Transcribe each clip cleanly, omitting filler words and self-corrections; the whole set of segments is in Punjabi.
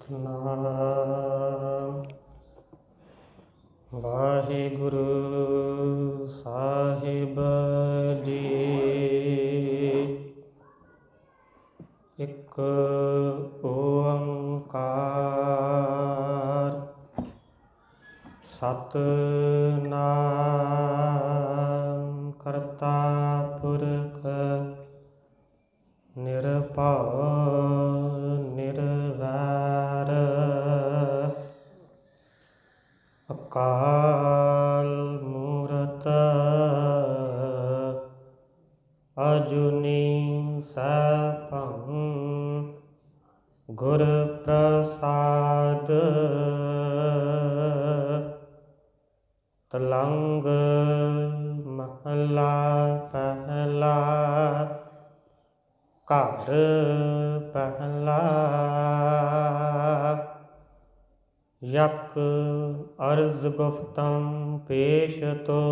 ਸਤਿਨਾਮ ਵਾਹਿਗੁਰੂ ਸਾਹਿਬ ਜੀ। ਇੱਕ ਓੰਕਾਰ ਸਤਿਨਾਮ ਕਰਤਾ ਪੁਰਖ ਨਿਰਭਉ ਨਿਰਵੈਰ ਅਕਾਲ ਮੂਰਤ ਅਜੂਨੀ ਸੈਭੰ ਗੁਰ ਪ੍ਰਸਾਦ ਤਲੰਗ ਮਹਲਾ ਪਹਿਲਾ। ਘਰ ਪਹਿਲਾ। ਯਕ ਅਰਜ਼ ਗੁਫਤਮ ਪੇਸ਼ ਤੋ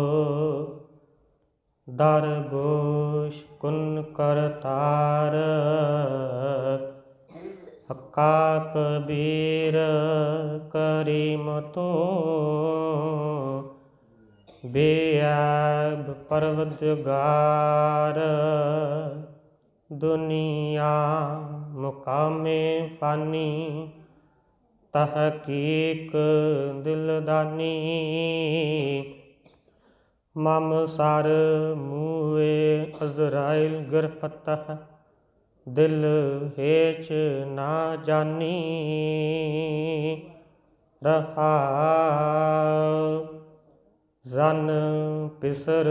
ਦਰ ਗੋਸ਼ ਕੁਨ ਕਰਤਾਰ ਹੱਕਾ ਕਬੀਰ ਕਰੀਮ ਤੂੰ ਬੇਅਬ ਪਰਵਦਗਾਰ ਦੁਨੀਆ ਮੁਕਾਮੇ ਫਾਨੀ ਤਹਕੀਕ ਦਿਲਦਾਨੀ ਮਮ ਸਰ ਮੂਏ ਅਜ਼ਰਾਇਲ ਗਿਰਫਤਹ ਦਿਲ ਹੇਚ ਨਾ ਜਾਨੀ ਰਹਾਉ ਜ਼ਨ ਪਿਸਰ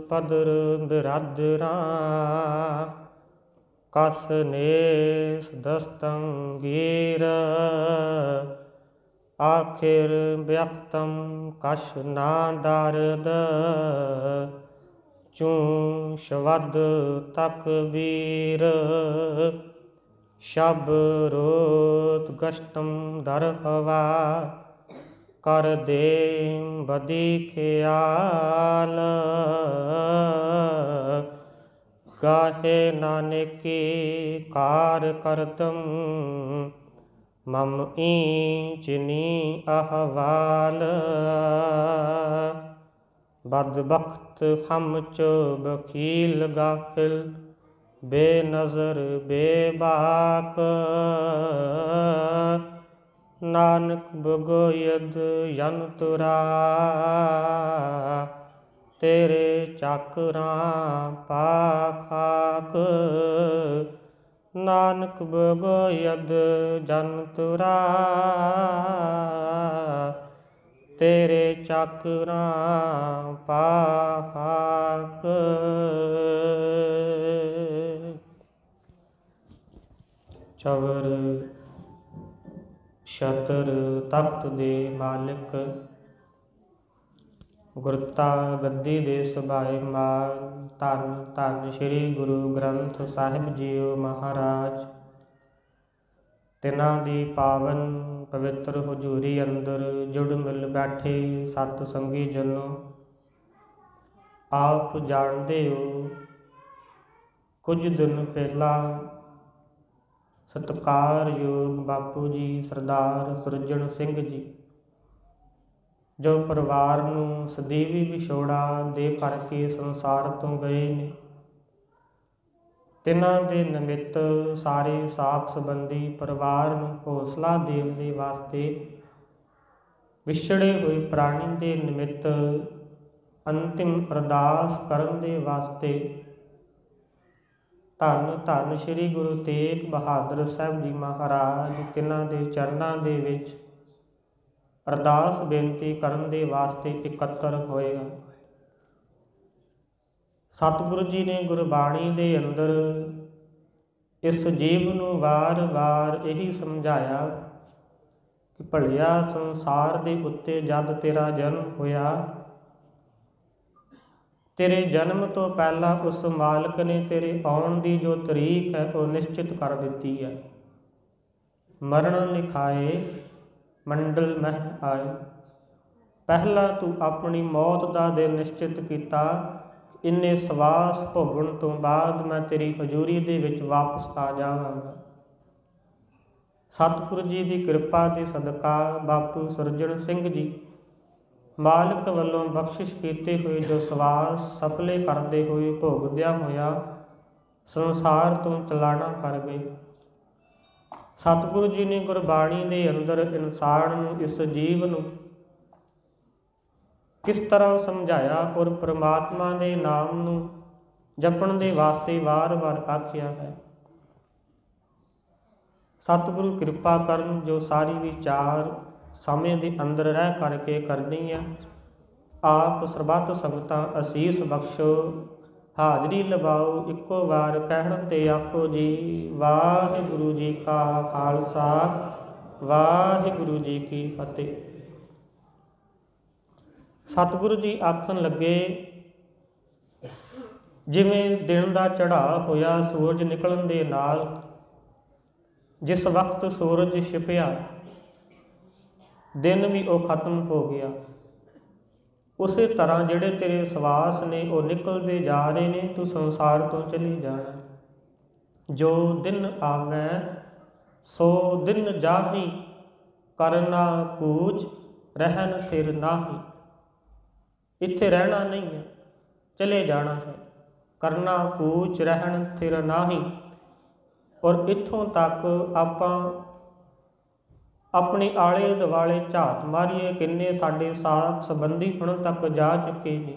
ਪਦਰ ਬਿਰਾਦਰਾਂ ਕਸ ਨੇਸ ਦਸਤੰਗੀਰ ਆਖਿਰ ਵਿਅਕਤਮ ਕਛ ਨਾ ਦਰਦ ਚੂੰ ਸ਼ਬਦ ਤਕਬੀਰ ਸ਼ਬ ਰੋਤ ਗਸ਼ਤਮ ਦਰ ਹਵਾ ਕਰ ਦੇ ਬਦੀ ਖਿਆਲ ਗਾਹੇ ਨਾਨਕੀ ਕਾਰ ਕਰਤਮ ਮਮ ਈਚ ਨੀ ਅਹਵਾਲ ਬਦਬਖਤ ਹਮ ਚੋ ਬਖੀਲ ਗਾਫਿਲ ਬੇਨਜ਼ਰ ਬੇਬਾਕ ਨਾਨਕ ਬਗੋਯਦ ਯੰਤੁਰਾ ਤੇਰੇ ਚਾਕਰਾਂ ਪਾਖਾਕ ਨਾਨਕ ਬਗੋਯਦ ਜਨਤੁਰਾ ਤੇਰੇ ਚਾਕਰਾਂ ਪਾਖਾਕ। ਚਵਰ ਛਤਰ ਤਖਤ ਦੇ ਮਾਲਿਕ ਗੁਰਤਾ ਗੱਦੀ ਦੇ ਸੁਭਾਏਮਾਨ ਧੰਨ ਧੰਨ ਸ੍ਰੀ ਗੁਰੂ ਗ੍ਰੰਥ ਸਾਹਿਬ ਜੀਓ ਮਹਾਰਾਜ। ਤਿਨਾਂ ਦੀ ਪਾਵਨ ਪਵਿੱਤਰ ਹਜ਼ੂਰੀ ਅੰਦਰ ਜੁੜ ਮਿਲ ਬੈਠੇ ਸਤ ਸੰਗੀ ਜਨੋ, ਆਪ ਜਾਣਦੇ ਹੋ ਕੁਝ ਦਿਨ ਪਹਿਲਾਂ ਸਤਿਕਾਰਯੋਗ ਬਾਪੂ ਜੀ ਸਰਦਾਰ ਸੁਰਜਣ ਸਿੰਘ ਜੀ ਜੋ ਪਰਿਵਾਰ ਨੂੰ ਸਦੀਵੀ ਵਿਛੋੜਾ ਦੇ ਕਰਕੇ ਸੰਸਾਰ ਤੋਂ ਗਏ ਨੇ, ਤਿਨਾਂ ਦੇ ਨਿਮਿਤ ਸਾਰੇ ਸਾਕ ਸੰਬੰਧੀ ਪਰਿਵਾਰ ਨੂੰ ਹੌਸਲਾ ਦੇਣ ਦੇ ਵਾਸਤੇ ਵਿਛੜੇ ਹੋਏ ਪ੍ਰਾਣੀ ਦੇ ਨਿਮਿਤ ਅੰਤਿਮ ਅਰਦਾਸ ਕਰਨ ਦੇ ਵਾਸਤੇ ਧੰਨ ਧੰਨ ਸ੍ਰੀ ਗੁਰੂ ਤੇਗ ਬਹਾਦਰ ਸਾਹਿਬ ਜੀ ਮਹਾਰਾਜ ਤਿਨਾਂ ਦੇ ਚਰਨਾਂ ਦੇ ਵਿੱਚ ਅਰਦਾਸ ਬੇਨਤੀ ਕਰਨ ਦੇ ਵਾਸਤੇ ਇਕੱਤਰ ਹੋਏ ਹਨ। ਸਤਿਗੁਰੂ ਜੀ ਨੇ ਗੁਰਬਾਣੀ ਦੇ ਅੰਦਰ ਇਸ ਜੀਵ ਨੂੰ ਵਾਰ-ਵਾਰ ਇਹੀ ਸਮਝਾਇਆ ਕਿ ਭਲਿਆ ਸੰਸਾਰ ਦੇ ਉੱਤੇ ਜਦ ਤੇਰਾ ਜਨਮ ਹੋਇਆ, ਤੇਰੇ ਜਨਮ ਤੋਂ ਪਹਿਲਾਂ ਉਸ ਮਾਲਕ ਨੇ ਤੇਰੇ ਆਉਣ ਦੀ ਜੋ ਤਰੀਕ ਹੈ ਉਹ ਨਿਸ਼ਚਿਤ ਕਰ ਦਿੱਤੀ ਹੈ। ਮਰਨ ਲਿਖਾਏ ਮੰਡਲ ਮਹਿ ਆਏ। ਪਹਿਲਾਂ ਤੂੰ ਆਪਣੀ ਮੌਤ ਦਾ ਦਿਨ ਨਿਸ਼ਚਿਤ ਕੀਤਾ, ਇੰਨੇ ਸਵਾਸ ਭੋਗਣ ਤੋਂ ਬਾਅਦ ਮੈਂ ਤੇਰੀ ਹਜ਼ੂਰੀ ਦੇ ਵਿੱਚ ਵਾਪਸ ਆ ਜਾਵਾਂਗਾ। ਸਤਿਗੁਰੂ ਜੀ ਦੀ ਕਿਰਪਾ ਦੇ ਸਦਕਾ ਬਾਪੂ ਸਰਜਣ ਸਿੰਘ ਜੀ ਮਾਲਕ ਵੱਲੋਂ ਬਖਸ਼ਿਸ਼ ਕੀਤੇ ਹੋਏ ਜੋ ਸਵਾਸ ਸਫਲੇ ਕਰਦੇ ਹੋਏ ਭੋਗਦਿਆਂ ਹੋਇਆ ਸੰਸਾਰ ਤੋਂ ਚਲਾਣਾ ਕਰ ਗਏ। ਸਤਿਗੁਰੂ ਜੀ ਨੇ ਗੁਰਬਾਣੀ ਦੇ ਅੰਦਰ ਇਨਸਾਨ ਨੂੰ, ਇਸ ਜੀਵ ਨੂੰ ਕਿਸ ਤਰ੍ਹਾਂ ਸਮਝਾਇਆ ਔਰ ਪ੍ਰਮਾਤਮਾ ਦੇ ਨਾਮ ਨੂੰ ਜਪਣ ਦੇ ਵਾਸਤੇ ਵਾਰ-ਵਾਰ ਆਖਿਆ ਹੈ। ਸਤਿਗੁਰੂ ਕਿਰਪਾ ਕਰਨ ਜੋ ਸਾਰੀ ਵਿਚਾਰ ਸਮੇਂ ਦੇ ਅੰਦਰ ਰਹਿ ਕਰਕੇ ਕਰਨੀ ਹੈ। ਆਪ ਸਰਬੱਤ ਸੰਗਤਾਂ ਅਸੀਸ ਬਖਸ਼ੋ, ਹਾਜ਼ਰੀ ਲਵਾਓ। ਇੱਕੋ ਵਾਰ ਕਹਿਣ ਤੇ ਆਖੋ ਜੀ ਵਾਹਿਗੁਰੂ ਜੀ ਕਾ ਖਾਲਸਾ, ਵਾਹਿਗੁਰੂ ਜੀ ਕੀ ਫਤਿਹ। ਸਤਿਗੁਰੂ ਜੀ ਆਖਣ ਲੱਗੇ, ਜਿਵੇਂ ਦਿਨ ਦਾ ਚੜ੍ਹਾਅ ਹੋਇਆ ਸੂਰਜ ਨਿਕਲਣ ਦੇ ਨਾਲ, ਜਿਸ ਵਕਤ ਸੂਰਜ ਛਿਪਿਆ ਦਿਨ ਵੀ ਉਹ ਖਤਮ ਹੋ ਗਿਆ। ਉਸੇ ਤਰ੍ਹਾਂ ਜਿਹੜੇ ਤੇਰੇ ਸਵਾਸ ਨੇ ਉਹ ਨਿਕਲਦੇ ਜਾ ਰਹੇ ਨੇ, ਤੂੰ ਸੰਸਾਰ ਤੋਂ ਚਲੀ ਜਾਣਾ। ਜੋ ਦਿਨ ਆਵੈ ਸੋ ਦਿਨ ਜਾਹੀ, ਕਰਨਾ ਕੂਚ ਰਹਿਣ ਥਿਰ ਨਾਹੀ। ਇੱਥੇ ਰਹਿਣਾ ਨਹੀਂ ਹੈ, ਚਲੇ ਜਾਣਾ ਹੈ। ਕਰਨਾ ਕੂਚ ਰਹਿਣ ਥਿਰ ਨਾਹੀ। ਔਰ ਇੱਥੋਂ ਤੱਕ ਆਪਾਂ ਆਪਣੇ ਆਲੇ ਦੁਆਲੇ ਝਾਤ ਮਾਰੀਏ, ਕਿੰਨੇ ਸਾਡੇ ਸਾਥ ਸੰਬੰਧੀ ਹੁਣ ਤੱਕ ਜਾ ਚੁੱਕੇ ਨੇ।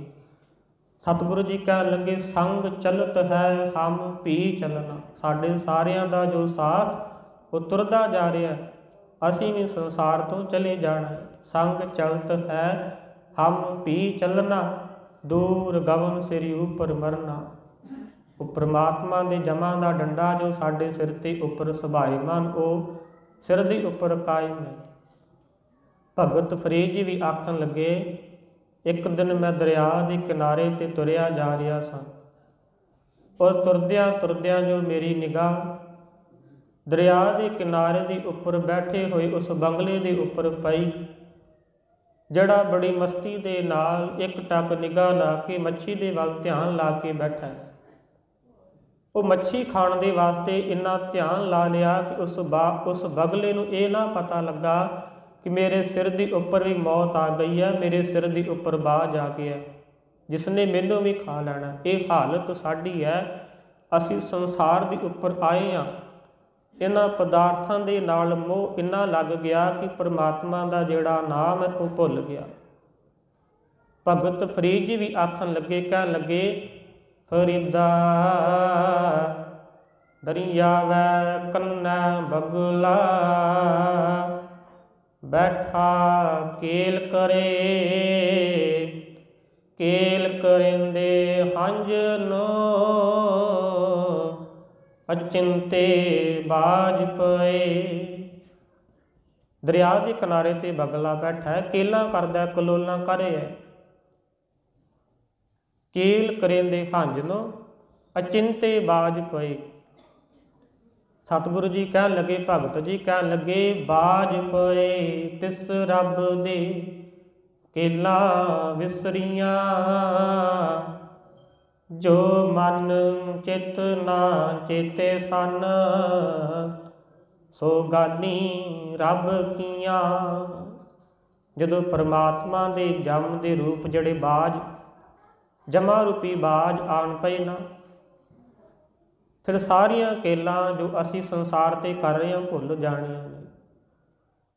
ਸਤਿਗੁਰੂ ਜੀ ਕਹਿਣ ਲੱਗੇ, ਸੰਗ ਚਲਤ ਹੈ ਹਮ ਭੀ ਚਲਣਾ। ਸਾਡੇ ਸਾਰਿਆਂ ਦਾ ਜੋ ਸਾਥ ਉਹ ਤੁਰਦਾ ਜਾ ਰਿਹਾ, ਅਸੀਂ ਵੀ ਸੰਸਾਰ ਤੋਂ ਚਲੇ ਜਾਣਾ। ਸੰਗ ਚਲਤ ਹੈ ਹਮ ਭੀ ਚਲਣਾ, ਦੂਰ ਗਗਨ ਸਿਰ ਉੱਪਰ ਮਰਨਾ। ਉਹ ਪ੍ਰਮਾਤਮਾ ਦੇ ਜਮਾਂ ਦਾ ਡੰਡਾ ਜੋ ਸਾਡੇ ਸਿਰ ਤੇ ਉੱਪਰ ਸੁਭਾਏਮਾਨ, ਉਹ ਸਿਰ ਦੇ ਉੱਪਰ ਕਾਇਮ ਹੈ। ਭਗਤ ਫਰੀਦ ਜੀ ਵੀ ਆਖਣ ਲੱਗੇ, ਇੱਕ ਦਿਨ ਮੈਂ ਦਰਿਆ ਦੇ ਕਿਨਾਰੇ ਤੇ ਤੁਰਿਆ ਜਾ ਰਿਹਾ ਸਾਂ, ਔਰ ਤੁਰਦਿਆਂ ਤੁਰਦਿਆਂ ਜੋ ਮੇਰੀ ਨਿਗਾਹ ਦਰਿਆ ਦੇ ਕਿਨਾਰੇ ਦੇ ਉੱਪਰ ਬੈਠੇ ਹੋਏ ਉਸ ਬੰਗਲੇ ਦੇ ਉੱਪਰ ਪਈ, ਜਿਹੜਾ ਬੜੀ ਮਸਤੀ ਦੇ ਨਾਲ ਇੱਕ ਟੱਕ ਨਿਗਾਹ ਲਾ ਕੇ ਮੱਛੀ ਦੇ ਵੱਲ ਧਿਆਨ ਲਾ ਕੇ ਬੈਠਾ। ਉਹ ਮੱਛੀ ਖਾਣ ਦੇ ਵਾਸਤੇ ਇੰਨਾ ਧਿਆਨ ਲਾ ਲਿਆ ਕਿ ਉਸ ਬਗਲੇ ਨੂੰ ਇਹ ਨਾ ਪਤਾ ਲੱਗਾ ਕਿ ਮੇਰੇ ਸਿਰ ਦੇ ਉੱਪਰ ਵੀ ਮੌਤ ਆ ਗਈ ਹੈ, ਮੇਰੇ ਸਿਰ ਦੇ ਉੱਪਰ ਬਾਜ਼ ਆ ਗਿਆ, ਜਿਸ ਨੇ ਮੈਨੂੰ ਵੀ ਖਾ ਲੈਣਾ। ਇਹ ਹਾਲਤ ਸਾਡੀ ਹੈ। ਅਸੀਂ ਸੰਸਾਰ ਦੇ ਉੱਪਰ ਆਏ ਹਾਂ, ਇਹਨਾਂ ਪਦਾਰਥਾਂ ਦੇ ਨਾਲ ਮੋਹ ਇੰਨਾ ਲੱਗ ਗਿਆ ਕਿ ਪਰਮਾਤਮਾ ਦਾ ਜਿਹੜਾ ਨਾਮ ਹੈ ਉਹ ਭੁੱਲ ਗਿਆ। ਭਗਤ ਫਰੀਦ ਜੀ ਵੀ ਆਖਣ ਲੱਗੇ, ਕਹਿਣ ਲੱਗੇ, ਫਰੀਦਾ ਦਰਿਆਵੈ ਕੰਨੈ ਬਗਲਾ, ਬੈਠਾ ਕੇਲ ਕਰੇ, ਕੇਲ ਕਰਿੰਦੇ ਹੰਝ ਨੋ, ਅਚਿੰਤੇ ਬਾਝ ਪਏ। ਦਰਿਆ ਦੇ ਕਿਨਾਰੇ ਤੇ ਬਗਲਾ ਬੈਠਾ ਹੈ, ਕੇਲਾਂ ਕਰਦਾ, ਕਲੋਲਾਂ ਕਰ ਰਿਹਾ। ਕੇਲ ਕਰੇਂਦੇ ਹੰਝ ਨੋ, ਅਚਿੰਤੇ ਬਾਝ ਪਏ। ਸਤਿਗੁਰੂ ਜੀ ਕਹਿਣ ਲੱਗੇ, ਭਗਤ ਜੀ ਕਹਿਣ ਲੱਗੇ, ਬਾਝ ਪਏ ਤਿਸ ਰੱਬ ਦੇ, ਕੇਲਾਂ ਵਿਸਰੀਆਂ, ਜੋ ਮਨ ਚਿਤ ਨਾ ਚੇਤੇ ਸਨ, ਸੋ ਗਾਨੀ ਰੱਬ ਕੀਆਂ। ਜਦੋਂ ਪਰਮਾਤਮਾ ਦੇ ਜਮ ਦੇ ਰੂਪ ਜਿਹੜੇ ਬਾਝ, ਜਮਾ ਰੂਪੀ ਬਾਝ ਆਣ ਪਏ ਨਾ, ਫਿਰ ਸਾਰੀਆਂ ਕੇਲਾਂ ਜੋ ਅਸੀਂ ਸੰਸਾਰ ਤੇ ਕਰ ਰਹੇ ਹਾਂ ਭੁੱਲ ਜਾਣੀਆਂ ਨੇ।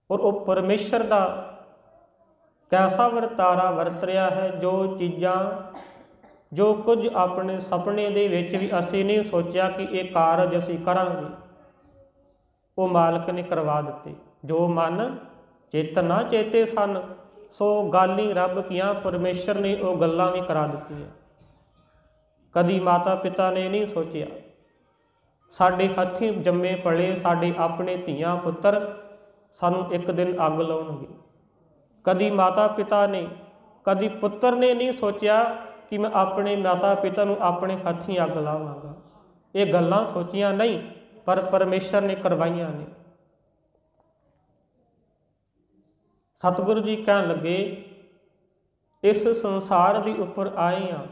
ਔਰ ਉਹ ਪਰਮੇਸ਼ਰ ਦਾ ਕੈਸਾ ਵਰਤਾਰਾ ਵਰਤ ਰਿਹਾ ਹੈ, ਜੋ ਚੀਜ਼ਾਂ ਜੋ ਕੁਝ ਆਪਣੇ ਸੁਪਨੇ ਦੇ ਵਿੱਚ ਵੀ ਅਸੀਂ ਨਹੀਂ ਸੋਚਿਆ ਕਿ ਇਹ ਕਾਰਜ ਅਸੀਂ ਕਰਾਂਗੇ, ਉਹ ਮਾਲਕ ਨੇ ਕਰਵਾ ਦਿੱਤੇ। ਜੋ ਮਨ ਚਿੱਤ ਨਾ ਚੇਤੇ ਸਨ, ਸੋ ਗਾਲੀ ਰੱਬ ਕੀਆਂ। ਪਰਮੇਸ਼ਰ ਨੇ ਉਹ ਗੱਲਾਂ ਵੀ ਕਰਾ ਦਿੱਤੀਆਂ। ਕਦੀ ਮਾਤਾ ਪਿਤਾ ਨੇ ਨਹੀਂ ਸੋਚਿਆ, ਸਾਡੇ ਹੱਥੀਂ ਜੰਮੇ ਪਲੇ ਸਾਡੇ ਆਪਣੇ ਧੀਆਂ ਪੁੱਤਰ ਸਾਨੂੰ ਇੱਕ ਦਿਨ ਅੱਗ ਲਾਉਣਗੇ। ਕਦੀ ਮਾਤਾ ਪਿਤਾ ਨੇ, ਕਦੀ ਪੁੱਤਰ ਨੇ ਨਹੀਂ ਸੋਚਿਆ ਕਿ ਮੈਂ ਆਪਣੇ ਮਾਤਾ ਪਿਤਾ ਨੂੰ ਆਪਣੇ ਹੱਥੀਂ ਅੱਗ ਲਾਵਾਂਗਾ। ਇਹ ਗੱਲਾਂ ਸੋਚੀਆਂ ਨਹੀਂ, ਪਰ ਪਰਮੇਸ਼ਰ ਨੇ ਕਰਵਾਈਆਂ ਨੇ। ਸਤਿਗੁਰੂ ਜੀ ਕਹਿਣ ਲੱਗੇ, ਇਸ ਸੰਸਾਰ ਦੇ ਉੱਪਰ ਆਏ ਹਾਂ,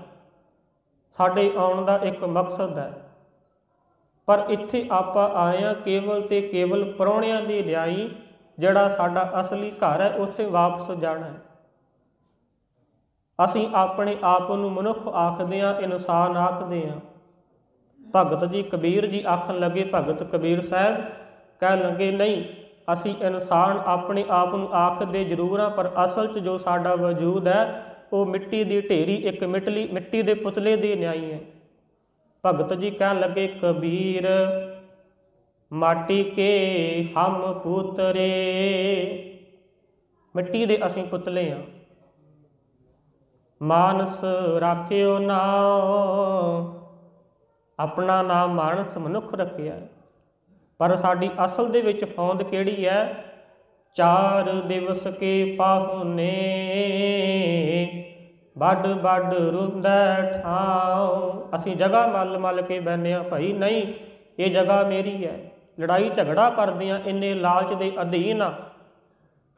ਸਾਡੇ ਆਉਣ ਦਾ ਇੱਕ ਮਕਸਦ ਹੈ। ਪਰ ਇੱਥੇ ਆਪਾਂ ਆਏ ਹਾਂ ਕੇਵਲ ਤੇ ਕੇਵਲ ਪ੍ਰਾਹੁਣਿਆਂ ਦੀ ਰਿਆਈ, ਜਿਹੜਾ ਸਾਡਾ ਅਸਲੀ ਘਰ ਹੈ ਉੱਥੇ ਵਾਪਸ ਜਾਣਾ ਹੈ। ਅਸੀਂ ਆਪਣੇ ਆਪ ਨੂੰ ਮਨੁੱਖ ਆਖਦੇ ਹਾਂ, ਇਨਸਾਨ ਆਖਦੇ ਹਾਂ। ਭਗਤ ਜੀ ਕਬੀਰ ਜੀ ਆਖਣ ਲੱਗੇ, ਭਗਤ ਕਬੀਰ ਸਾਹਿਬ ਕਹਿਣ ਲੱਗੇ ਨਹੀਂ, ਅਸੀਂ ਇਨਸਾਨ ਆਪਣੇ ਆਪ ਨੂੰ ਆਖਦੇ ਜ਼ਰੂਰ ਹਾਂ, ਪਰ ਅਸਲ 'ਚ ਜੋ ਸਾਡਾ ਵਜੂਦ ਹੈ ਉਹ ਮਿੱਟੀ ਦੀ ਢੇਰੀ, ਇੱਕ ਮਿੱਟੀ ਦੇ ਪੁਤਲੇ ਦੀ ਨਿਆਈ ਹੈ। ਭਗਤ ਜੀ ਕਹਿਣ ਲੱਗੇ, ਕਬੀਰ ਮਾਟੀ ਕੇ ਹਮ ਪੁੱਤਰੇ, ਮਿੱਟੀ ਦੇ ਅਸੀਂ ਪੁਤਲੇ ਹਾਂ। ਮਾਨਸ ਰਾਖਿਓ ਨਾਮ, ਆਪਣਾ ਨਾਮ ਮਾਨਸ ਮਨੁੱਖ ਰੱਖਿਆ, ਪਰ ਸਾਡੀ ਅਸਲ ਦੇ ਵਿੱਚ ਹੋਂਦ ਕਿਹੜੀ ਹੈ? 4 ਦਿਵਸ ਕੇ ਪਾਹੁਨੇ, ਵੱਡ ਵੱਡ ਰੁੰਦੈ ਠਾਉ। ਅਸੀਂ ਜਗ੍ਹਾ ਮੱਲ ਮੱਲ ਕੇ ਬਹਿੰਦੇ ਹਾਂ, ਭਾਈ ਨਹੀਂ ਇਹ ਜਗ੍ਹਾ ਮੇਰੀ ਹੈ। ਲੜਾਈ ਝਗੜਾ ਕਰਦੇ ਹਾਂ, ਇੰਨੇ ਲਾਲਚ ਦੇ ਅਧੀਨ ਆ,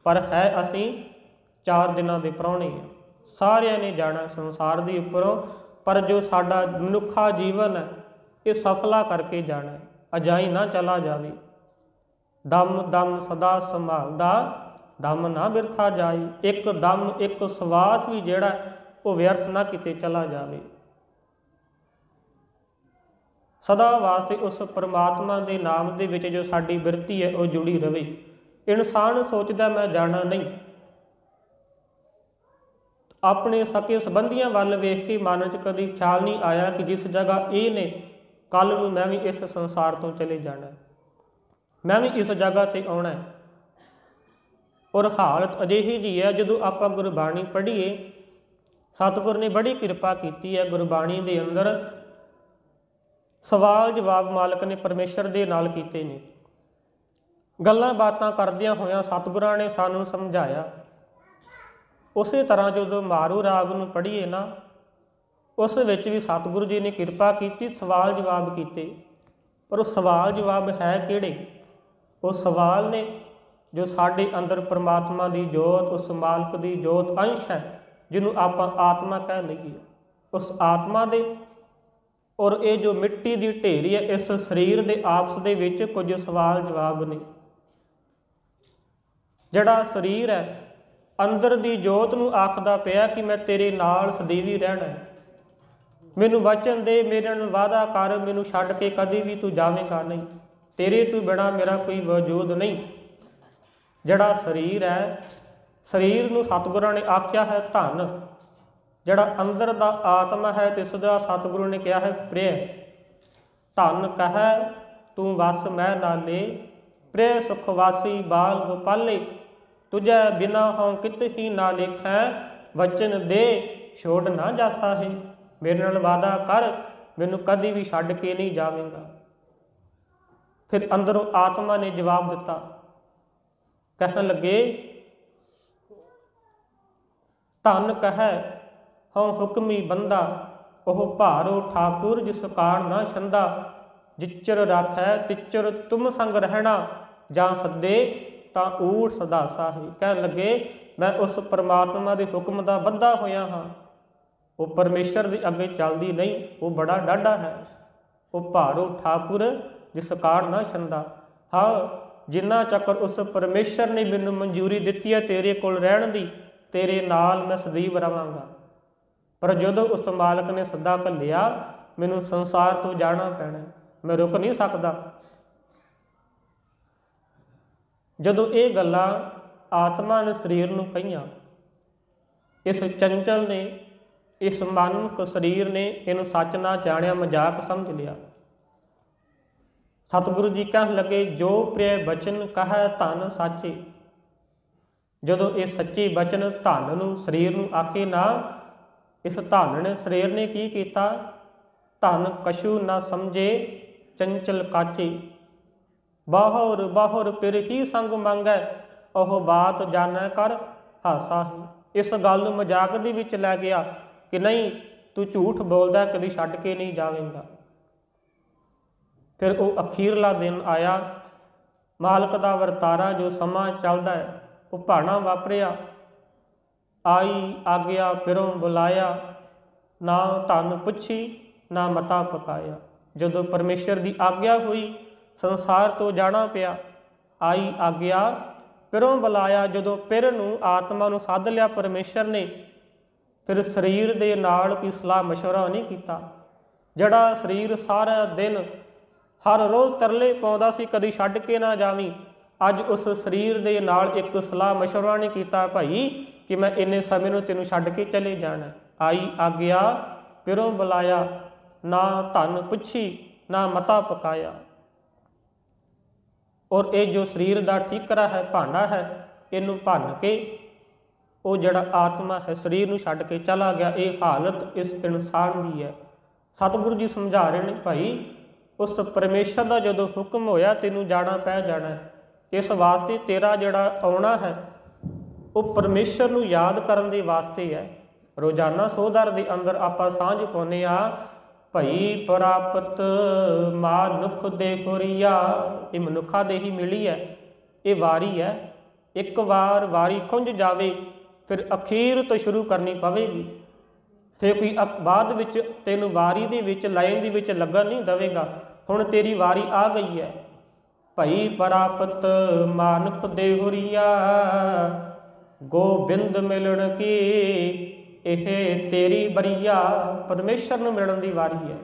ਪਰ ਹੈ ਅਸੀਂ 4 ਦਿਨਾਂ ਦੇ ਪ੍ਰਾਹੁਣੇ ਹਾਂ। ਸਾਰਿਆਂ ਨੇ ਜਾਣਾ ਸੰਸਾਰ ਦੇ ਉੱਪਰੋਂ, ਪਰ ਜੋ ਸਾਡਾ ਮਨੁੱਖਾ ਜੀਵਨ ਹੈ ਇਹ ਸਫਲਾ ਕਰਕੇ ਜਾਣਾ, ਅਜਾਈ ਨਾ ਚਲਾ ਜਾਵੇ। ਦਮ ਦਮ ਸਦਾ ਸੰਭਾਲਦਾ, ਦਮ ਨਾ ਬਿਰਥਾ ਜਾਈ। ਇੱਕ ਦਮ, ਇੱਕ ਸਵਾਸ ਵੀ ਜਿਹੜਾ ਉਹ ਵਿਅਰਥ ਨਾ ਕਿਤੇ ਚਲਾ ਜਾਵੇ। ਸਦਾ ਵਾਸਤੇ ਉਸ ਪਰਮਾਤਮਾ ਦੇ ਨਾਮ ਦੇ ਵਿੱਚ ਜੋ ਸਾਡੀ ਬਿਰਤੀ ਹੈ ਉਹ ਜੁੜੀ ਰਵੇ। ਇਨਸਾਨ ਸੋਚਦਾ ਮੈਂ ਜਾਣਾ ਨਹੀਂ, ਆਪਣੇ ਸਕੇ ਸੰਬੰਧੀਆਂ ਵੱਲ ਵੇਖ ਕੇ ਮਨ 'ਚ ਕਦੀ ਖਿਆਲ ਨਹੀਂ ਆਇਆ ਕਿ ਜਿਸ ਜਗ੍ਹਾ ਇਹ ਨੇ, ਕੱਲ੍ਹ ਨੂੰ ਮੈਂ ਵੀ ਇਸ ਸੰਸਾਰ ਤੋਂ ਚਲੇ ਜਾਣਾ, ਮੈਂ ਵੀ ਇਸ ਜਗ੍ਹਾ 'ਤੇ ਆਉਣਾ। ਔਰ ਹਾਲਤ ਅਜਿਹੀ ਜਿਹੀ ਹੈ, ਜਦੋਂ ਆਪਾਂ ਗੁਰਬਾਣੀ ਪੜ੍ਹੀਏ, ਸਤਿਗੁਰ ਨੇ ਬੜੀ ਕਿਰਪਾ ਕੀਤੀ ਹੈ ਗੁਰਬਾਣੀ ਦੇ ਅੰਦਰ। ਸਵਾਲ ਜਵਾਬ ਮਾਲਕ ਨੇ ਪਰਮੇਸ਼ਰ ਦੇ ਨਾਲ ਕੀਤੇ ਨੇ। ਗੱਲਾਂ ਬਾਤਾਂ ਕਰਦਿਆਂ ਹੋਇਆਂ ਸਤਿਗੁਰਾਂ ਨੇ ਸਾਨੂੰ ਸਮਝਾਇਆ। ਉਸੇ ਤਰ੍ਹਾਂ ਜਦੋਂ ਮਾਰੂ ਰਾਗ ਨੂੰ ਪੜ੍ਹੀਏ ਨਾ, ਉਸ ਵਿੱਚ ਵੀ ਸਤਿਗੁਰੂ ਜੀ ਨੇ ਕਿਰਪਾ ਕੀਤੀ, ਸਵਾਲ ਜਵਾਬ ਕੀਤੇ। ਪਰ ਉਹ ਸਵਾਲ ਜਵਾਬ ਹੈ ਕਿਹੜੇ? ਉਹ ਸਵਾਲ ਨੇ ਜੋ ਸਾਡੇ ਅੰਦਰ ਪਰਮਾਤਮਾ ਦੀ ਜੋਤ, ਉਸ ਮਾਲਕ ਦੀ ਜੋਤ ਅੰਸ਼ ਹੈ, ਜਿਹਨੂੰ ਆਪਾਂ ਆਤਮਾ ਕਹਿ ਲਈਏ, ਉਸ ਆਤਮਾ ਦੇ। ਔਰ ਇਹ ਜੋ ਮਿੱਟੀ ਦੀ ਢੇਰੀ ਹੈ, ਇਸ ਸਰੀਰ ਦੇ ਆਪਸ ਦੇ ਵਿੱਚ ਕੁਝ ਸਵਾਲ ਜਵਾਬ ਨੇ। ਜਿਹੜਾ ਸਰੀਰ ਹੈ ਅੰਦਰ ਦੀ ਜੋਤ ਨੂੰ ਆਖਦਾ ਪਿਆ ਕਿ ਮੈਂ ਤੇਰੇ ਨਾਲ ਸਦੀਵੀ ਰਹਿਣਾ, ਮੈਨੂੰ ਵਚਨ ਦੇ, ਮੇਰੇ ਨਾਲ ਵਾਅਦਾ ਕਰ, ਮੈਨੂੰ ਛੱਡ ਕੇ ਕਦੇ ਵੀ ਤੂੰ ਜਾਵੇਂਗਾ ਨਹੀਂ, ਤੇਰੇ ਤੋਂ ਬਿਨਾਂ ਮੇਰਾ ਕੋਈ ਵਜੂਦ ਨਹੀਂ। ਜਿਹੜਾ ਸਰੀਰ ਹੈ, ਸਰੀਰ ਨੂੰ ਸਤਿਗੁਰਾਂ ਨੇ ਆਖਿਆ ਹੈ ਧਨ। ਜਿਹੜਾ ਅੰਦਰ ਦਾ ਆਤਮਾ ਹੈ ਤਿਸ ਦਾ ਸਤਿਗੁਰੂ ਨੇ ਕਿਹਾ ਹੈ ਪ੍ਰਿਯ। ਧਨ ਕਹੈ ਤੂੰ ਵਸ ਮੈਂ ਨਾਲੇ, ਪ੍ਰਿਯ ਸੁਖ ਵਾਸੀ ਬਾਲ ਗੋਪਾਲੇ, ਤੁਝੈ ਬਿਨਾ ਹਉ ਕਿਤ ਹੀ ਨਾ ਲੇਖੈ, ਵਚਨ ਦੇ ਛੋੜ ਨਾ ਜਾਸਾ ਹੈ। ਮੇਰੇ ਨਾਲ ਵਾਅਦਾ ਕਰ, ਮੈਨੂੰ ਕਦੀ ਵੀ ਛੱਡ ਕੇ ਨਹੀਂ ਜਾਵੇਂਗਾ। ਫਿਰ ਅੰਦਰੋਂ ਆਤਮਾ ਨੇ ਜਵਾਬ ਦਿੱਤਾ, ਕਹਿਣ ਲੱਗੇ ਧਨ ਕਹੈ ਹਉ ਹੁਕਮੀ ਬੰਦਾ, ਉਹ ਭਾਰੋ ਠਾਕੁਰ ਜਿਸ ਕਾਰ ਨਾ ਛੰਦਾ, ਜਿਚਰ ਰਾਖੈ ਤਿਚਰ ਤੁਮ ਸੰਗ ਰਹਿਣਾ, ਜਾਂ ਸੱਦੇ ਤਾਂ ਊਠ ਸਦਾਸਾ ਹੈ। ਕਹਿਣ ਲੱਗੇ ਮੈਂ ਉਸ ਪਰਮਾਤਮਾ ਦੇ ਹੁਕਮ ਦਾ ਬੱਧਾ ਹੋਇਆ ਹਾਂ। ਉਹ ਪਰਮੇਸ਼ਰ ਦੇ ਅੱਗੇ ਚੱਲਦੀ ਨਹੀਂ, ਉਹ ਬੜਾ ਡਾਢਾ ਹੈ। ਉਹ ਭਾਰੋ ਠਾਕੁਰ ਜਿਸ ਕਾਰ ਨਾ ਛੰਦਾ। ਹਾਂ, ਜਿੰਨਾ ਚੱਕਰ ਉਸ ਪਰਮੇਸ਼ਰ ਨੇ ਮੈਨੂੰ ਮਨਜ਼ੂਰੀ ਦਿੱਤੀ ਹੈ ਤੇਰੇ ਕੋਲ ਰਹਿਣ ਦੀ, ਤੇਰੇ ਨਾਲ ਮੈਂ ਸਦੀਵ ਰਵਾਂਗਾ। ਪਰ ਜਦੋਂ ਉਸ ਮਾਲਕ ਨੇ ਸੱਦਾ ਘੱਲਿਆ, ਮੈਨੂੰ ਸੰਸਾਰ ਤੋਂ ਜਾਣਾ ਪੈਣਾ, ਮੈਂ ਰੁਕ ਨਹੀਂ ਸਕਦਾ। ਜਦੋਂ ਇਹ ਗੱਲਾਂ ਆਤਮਾ ਨੇ ਸਰੀਰ ਨੂੰ ਕਹੀਆਂ, ਇਸ ਚੰਚਲ ਨੇ, ਇਸ ਮਨੁੱਖ ਸਰੀਰ ਨੇ ਇਹਨੂੰ ਸੱਚ ਨਾ ਜਾਣਿਆ, ਮਜ਼ਾਕ ਸਮਝ ਲਿਆ। ਸਤਿਗੁਰੂ ਜੀ ਕਹਿਣ ਲੱਗੇ ਜੋ ਪ੍ਰਿਯ ਬਚਨ ਕਹੈ ਧਨ ਸਾਚੇ। ਜਦੋਂ ਇਹ ਸੱਚੀ ਬਚਨ ਧਨ ਨੂੰ, ਸਰੀਰ ਨੂੰ ਆਖੇ ਨਾ, ਇਸ ਧਨ ਨੇ, ਸਰੀਰ ਨੇ ਕੀ ਕੀਤਾ? ਧਨ ਕਛੂ ਨਾ ਸਮਝੇ ਚੰਚਲ ਕਾਚੇ, ਬਾਹੁਰ ਬਾਹੁਰ ਪਿਰ ਹੀ ਸੰਗ ਮੰਗੈ, ਉਹ ਬਾਤ ਜਾਣੈ ਕਰ ਹਾਸਾ ਹੀ। ਇਸ ਗੱਲ ਨੂੰ ਮਜ਼ਾਕ ਦੇ ਵਿੱਚ ਲੈ ਗਿਆ ਕਿ ਨਹੀਂ ਤੂੰ ਝੂਠ ਬੋਲਦਾ, ਕਦੀ ਛੱਡ ਕੇ ਨਹੀਂ ਜਾਵੇਂਗਾ। ਫਿਰ ਉਹ ਅਖੀਰਲਾ ਦਿਨ ਆਇਆ, ਮਾਲਕ ਦਾ ਵਰਤਾਰਾ ਜੋ ਸਮਾਂ ਚੱਲਦਾ ਹੈ ਉਹ ਭਾਣਾ ਵਾਪਰਿਆ। ਆਈ ਆਗਿਆ ਪਿਰੋਂ ਬੁਲਾਇਆ, ਨਾ ਧਨ ਪੁੱਛੀ ਨਾ ਮਤਾ ਪਕਾਇਆ। ਜਦੋਂ ਪਰਮੇਸ਼ਰ ਦੀ ਆਗਿਆ ਹੋਈ ਸੰਸਾਰ ਤੋਂ ਜਾਣਾ ਪਿਆ। ਆਈ ਆਗਿਆ ਪਿਰੋਂ ਬੁਲਾਇਆ, ਜਦੋਂ ਪਿਰ ਨੂੰ ਆਤਮਾ ਨੂੰ ਸੱਦ ਲਿਆ ਪਰਮੇਸ਼ਰ ਨੇ, ਫਿਰ ਸਰੀਰ ਦੇ ਨਾਲ ਕੋਈ ਸਲਾਹ ਮਸ਼ਵਰਾ ਨਹੀਂ ਕੀਤਾ। ਜਿਹੜਾ ਸਰੀਰ ਸਾਰਾ ਦਿਨ ਹਰ ਰੋਜ਼ ਤਰਲੇ ਪਾਉਂਦਾ ਸੀ ਕਦੀ ਛੱਡ ਕੇ ਨਾ ਜਾਵੀਂ, ਅੱਜ ਉਸ ਸਰੀਰ ਦੇ ਨਾਲ ਇੱਕ ਸਲਾਹ ਮਸ਼ਵਰਾ ਨਹੀਂ ਕੀਤਾ ਭਾਈ ਕਿ ਮੈਂ ਇੰਨੇ ਸਮੇਂ ਨੂੰ ਤੈਨੂੰ ਛੱਡ ਕੇ ਚਲੇ ਜਾਣਾ। ਆਈ ਆਗਿਆ ਪਿਰੋਂ ਬੁਲਾਇਆ, ਨਾ ਧਨ ਪੁੱਛੀ ਨਾ ਮਤਾ ਪਕਾਇਆ। ਔਰ ਇਹ ਜੋ ਸਰੀਰ ਦਾ ਠੀਕਰਾ ਹੈ, ਭਾਂਡਾ ਹੈ, ਇਹਨੂੰ ਭੰਨ ਕੇ ਉਹ ਜਿਹੜਾ ਆਤਮਾ ਹੈ ਸਰੀਰ ਨੂੰ ਛੱਡ ਕੇ ਚਲਾ ਗਿਆ। ਇਹ ਹਾਲਤ ਇਸ ਇਨਸਾਨ ਦੀ ਹੈ। ਸਤਿਗੁਰੂ ਜੀ ਸਮਝਾ ਰਹੇ ਨੇ ਭਾਈ ਉਸ ਪਰਮੇਸ਼ਰ ਦਾ ਜਦੋਂ ਹੁਕਮ ਹੋਇਆ ਤੈਨੂੰ ਜਾਣਾ ਪੈ ਜਾਣਾ ਹੈ। ਇਸ ਵਾਸਤੇ ਤੇਰਾ ਜਿਹੜਾ ਆਉਣਾ ਹੈ ਉਹ ਪਰਮੇਸ਼ਰ ਨੂੰ ਯਾਦ ਕਰਨ ਦੇ ਵਾਸਤੇ ਹੈ। ਰੋਜ਼ਾਨਾ ਸੋਧਰ ਦੇ ਅੰਦਰ ਆਪਾਂ ਸਾਂਝ ਪਾਉਂਦੇ ਹਾਂ, ਭਈ ਪ੍ਰਾਪਤ ਮਾਨੁਖ ਦੇ ਹੋਰੀਆ। ਇਹ ਮਨੁੱਖਾਂ ਦੇ ਹੀ ਮਿਲੀ ਹੈ, ਇਹ ਵਾਰੀ ਹੈ। ਇੱਕ ਵਾਰ ਵਾਰੀ ਖੁੰਝ ਜਾਵੇ ਫਿਰ ਅਖੀਰ ਤੋਂ ਸ਼ੁਰੂ ਕਰਨੀ ਪਵੇਗੀ। ਫਿਰ ਕੋਈ ਬਾਅਦ ਵਿੱਚ ਤੈਨੂੰ ਵਾਰੀ ਦੇ ਵਿੱਚ ਲਾਈਨ ਦੇ ਵਿੱਚ ਲੱਗਣ ਨਹੀਂ ਦੇਵੇਗਾ। ਹੁਣ ਤੇਰੀ ਵਾਰੀ ਆ ਗਈ ਹੈ। ਭਈ ਪ੍ਰਾਪਤ ਮਾਨੁਖ ਦੇ ਹੋਰੀਆ, ਗੋਬਿੰਦ ਮਿਲਣ ਕੀ ਇਹ ਤੇਰੀ ਬਰੀਆ। ਪਰਮੇਸ਼ਰ ਨੂੰ ਮਿਲਣ ਦੀ ਵਾਰੀ ਹੈ,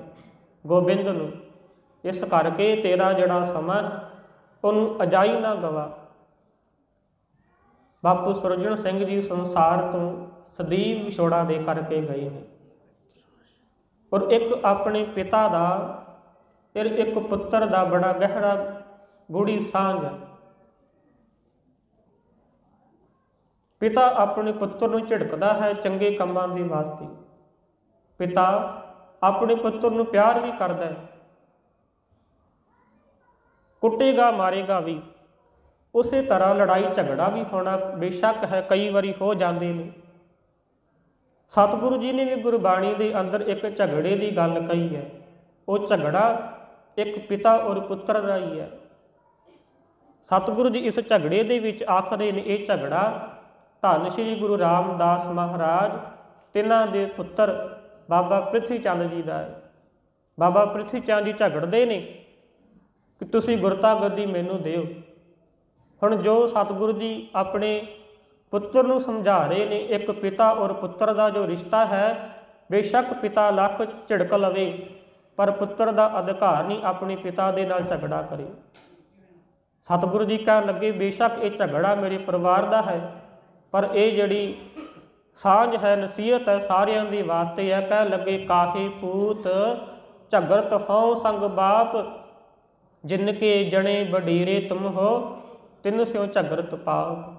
ਗੋਬਿੰਦ ਨੂੰ। ਇਸ ਕਰਕੇ ਤੇਰਾ ਜਿਹੜਾ ਸਮਾਂ ਉਹਨੂੰ ਅਜਾਈ ਨਾ ਗਵਾ। ਬਾਪੂ ਸੁਰਜਣ ਸਿੰਘ ਜੀ ਸੰਸਾਰ ਤੋਂ ਸਦੀਵ ਵਿਛੋੜਾ ਦੇ ਕਰਕੇ ਗਏ ਨੇ। ਔਰ ਇੱਕ ਆਪਣੇ ਪਿਤਾ ਦਾ ਫਿਰ ਇੱਕ ਪੁੱਤਰ ਦਾ ਬੜਾ ਗਹਿਰਾ ਗੂੜੀ ਸਾਂਝ ਹੈ। ਪਿਤਾ ਆਪਣੇ ਪੁੱਤਰ ਨੂੰ ਝਿੜਕਦਾ ਹੈ ਚੰਗੇ ਕੰਮਾਂ ਦੇ ਵਾਸਤੇ। ਪਿਤਾ ਆਪਣੇ ਪੁੱਤਰ ਨੂੰ ਪਿਆਰ ਵੀ ਕਰਦਾ ਹੈ, ਕੁੱਟੇਗਾ ਮਾਰੇਗਾ ਵੀ। ਉਸੇ ਤਰ੍ਹਾਂ ਲੜਾਈ ਝਗੜਾ ਵੀ ਹੋਣਾ ਬੇਸ਼ੱਕ ਹੈ, ਕਈ ਵਾਰੀ ਹੋ ਜਾਂਦੇ ਨੇ। ਸਤਿਗੁਰੂ ਜੀ ਨੇ ਵੀ ਗੁਰਬਾਣੀ ਦੇ ਅੰਦਰ ਇੱਕ ਝਗੜੇ ਦੀ ਗੱਲ ਕਹੀ ਹੈ। ਉਹ ਝਗੜਾ ਇੱਕ ਪਿਤਾ ਔਰ ਪੁੱਤਰ ਦਾ ਹੀ ਹੈ। ਸਤਿਗੁਰੂ ਜੀ ਇਸ ਝਗੜੇ ਦੇ ਵਿੱਚ ਆਖਦੇ ਨੇ, ਇਹ ਝਗੜਾ ਧੰਨ ਸ਼੍ਰੀ ਗੁਰੂ ਰਾਮਦਾਸ ਮਹਾਰਾਜ ਤਿੰਨਾਂ ਦੇ ਪੁੱਤਰ ਬਾਬਾ ਪ੍ਰਿਥੀ ਚੰਦ ਜੀ ਦਾ ਹੈ। ਬਾਬਾ ਪ੍ਰਿਥੀ ਚੰਦ ਜੀ ਝਗੜਦੇ ਨੇ ਕਿ ਤੁਸੀਂ ਗੁਰਤਾ ਗੱਦੀ ਮੈਨੂੰ ਦਿਓ। ਹੁਣ ਜੋ ਸਤਿਗੁਰੂ ਜੀ ਆਪਣੇ ਪੁੱਤਰ ਨੂੰ ਸਮਝਾ ਰਹੇ ਨੇ, ਇੱਕ ਪਿਤਾ ਔਰ ਪੁੱਤਰ ਦਾ ਜੋ ਰਿਸ਼ਤਾ ਹੈ, ਬੇਸ਼ੱਕ ਪਿਤਾ ਲੱਖ ਝਿੜਕ ਲਵੇ ਪਰ ਪੁੱਤਰ ਦਾ ਅਧਿਕਾਰ ਨਹੀਂ ਆਪਣੇ ਪਿਤਾ ਦੇ ਨਾਲ ਝਗੜਾ ਕਰੇ। ਸਤਿਗੁਰੂ ਜੀ ਕਹਿਣ ਲੱਗੇ ਬੇਸ਼ੱਕ ਇਹ ਝਗੜਾ ਮੇਰੇ ਪਰਿਵਾਰ ਦਾ ਹੈ, ਪਰ ਇਹ ਜਿਹੜੀ ਸਾਂਝ ਹੈ, ਨਸੀਹਤ ਹੈ, ਸਾਰਿਆਂ ਦੇ ਵਾਸਤੇ ਹੈ। ਕਹਿਣ ਲੱਗੇ ਕਾਹੇ ਪੂਤ ਝਗੜਤ ਹਉ ਸੰਗ ਬਾਪ, ਜਿਨ ਕੇ ਜਣੇ ਵਡੇਰੇ ਤੁਮ ਹੋ ਤਿੰਨ ਸਿਉ ਝਗੜਤ ਪਾਪ।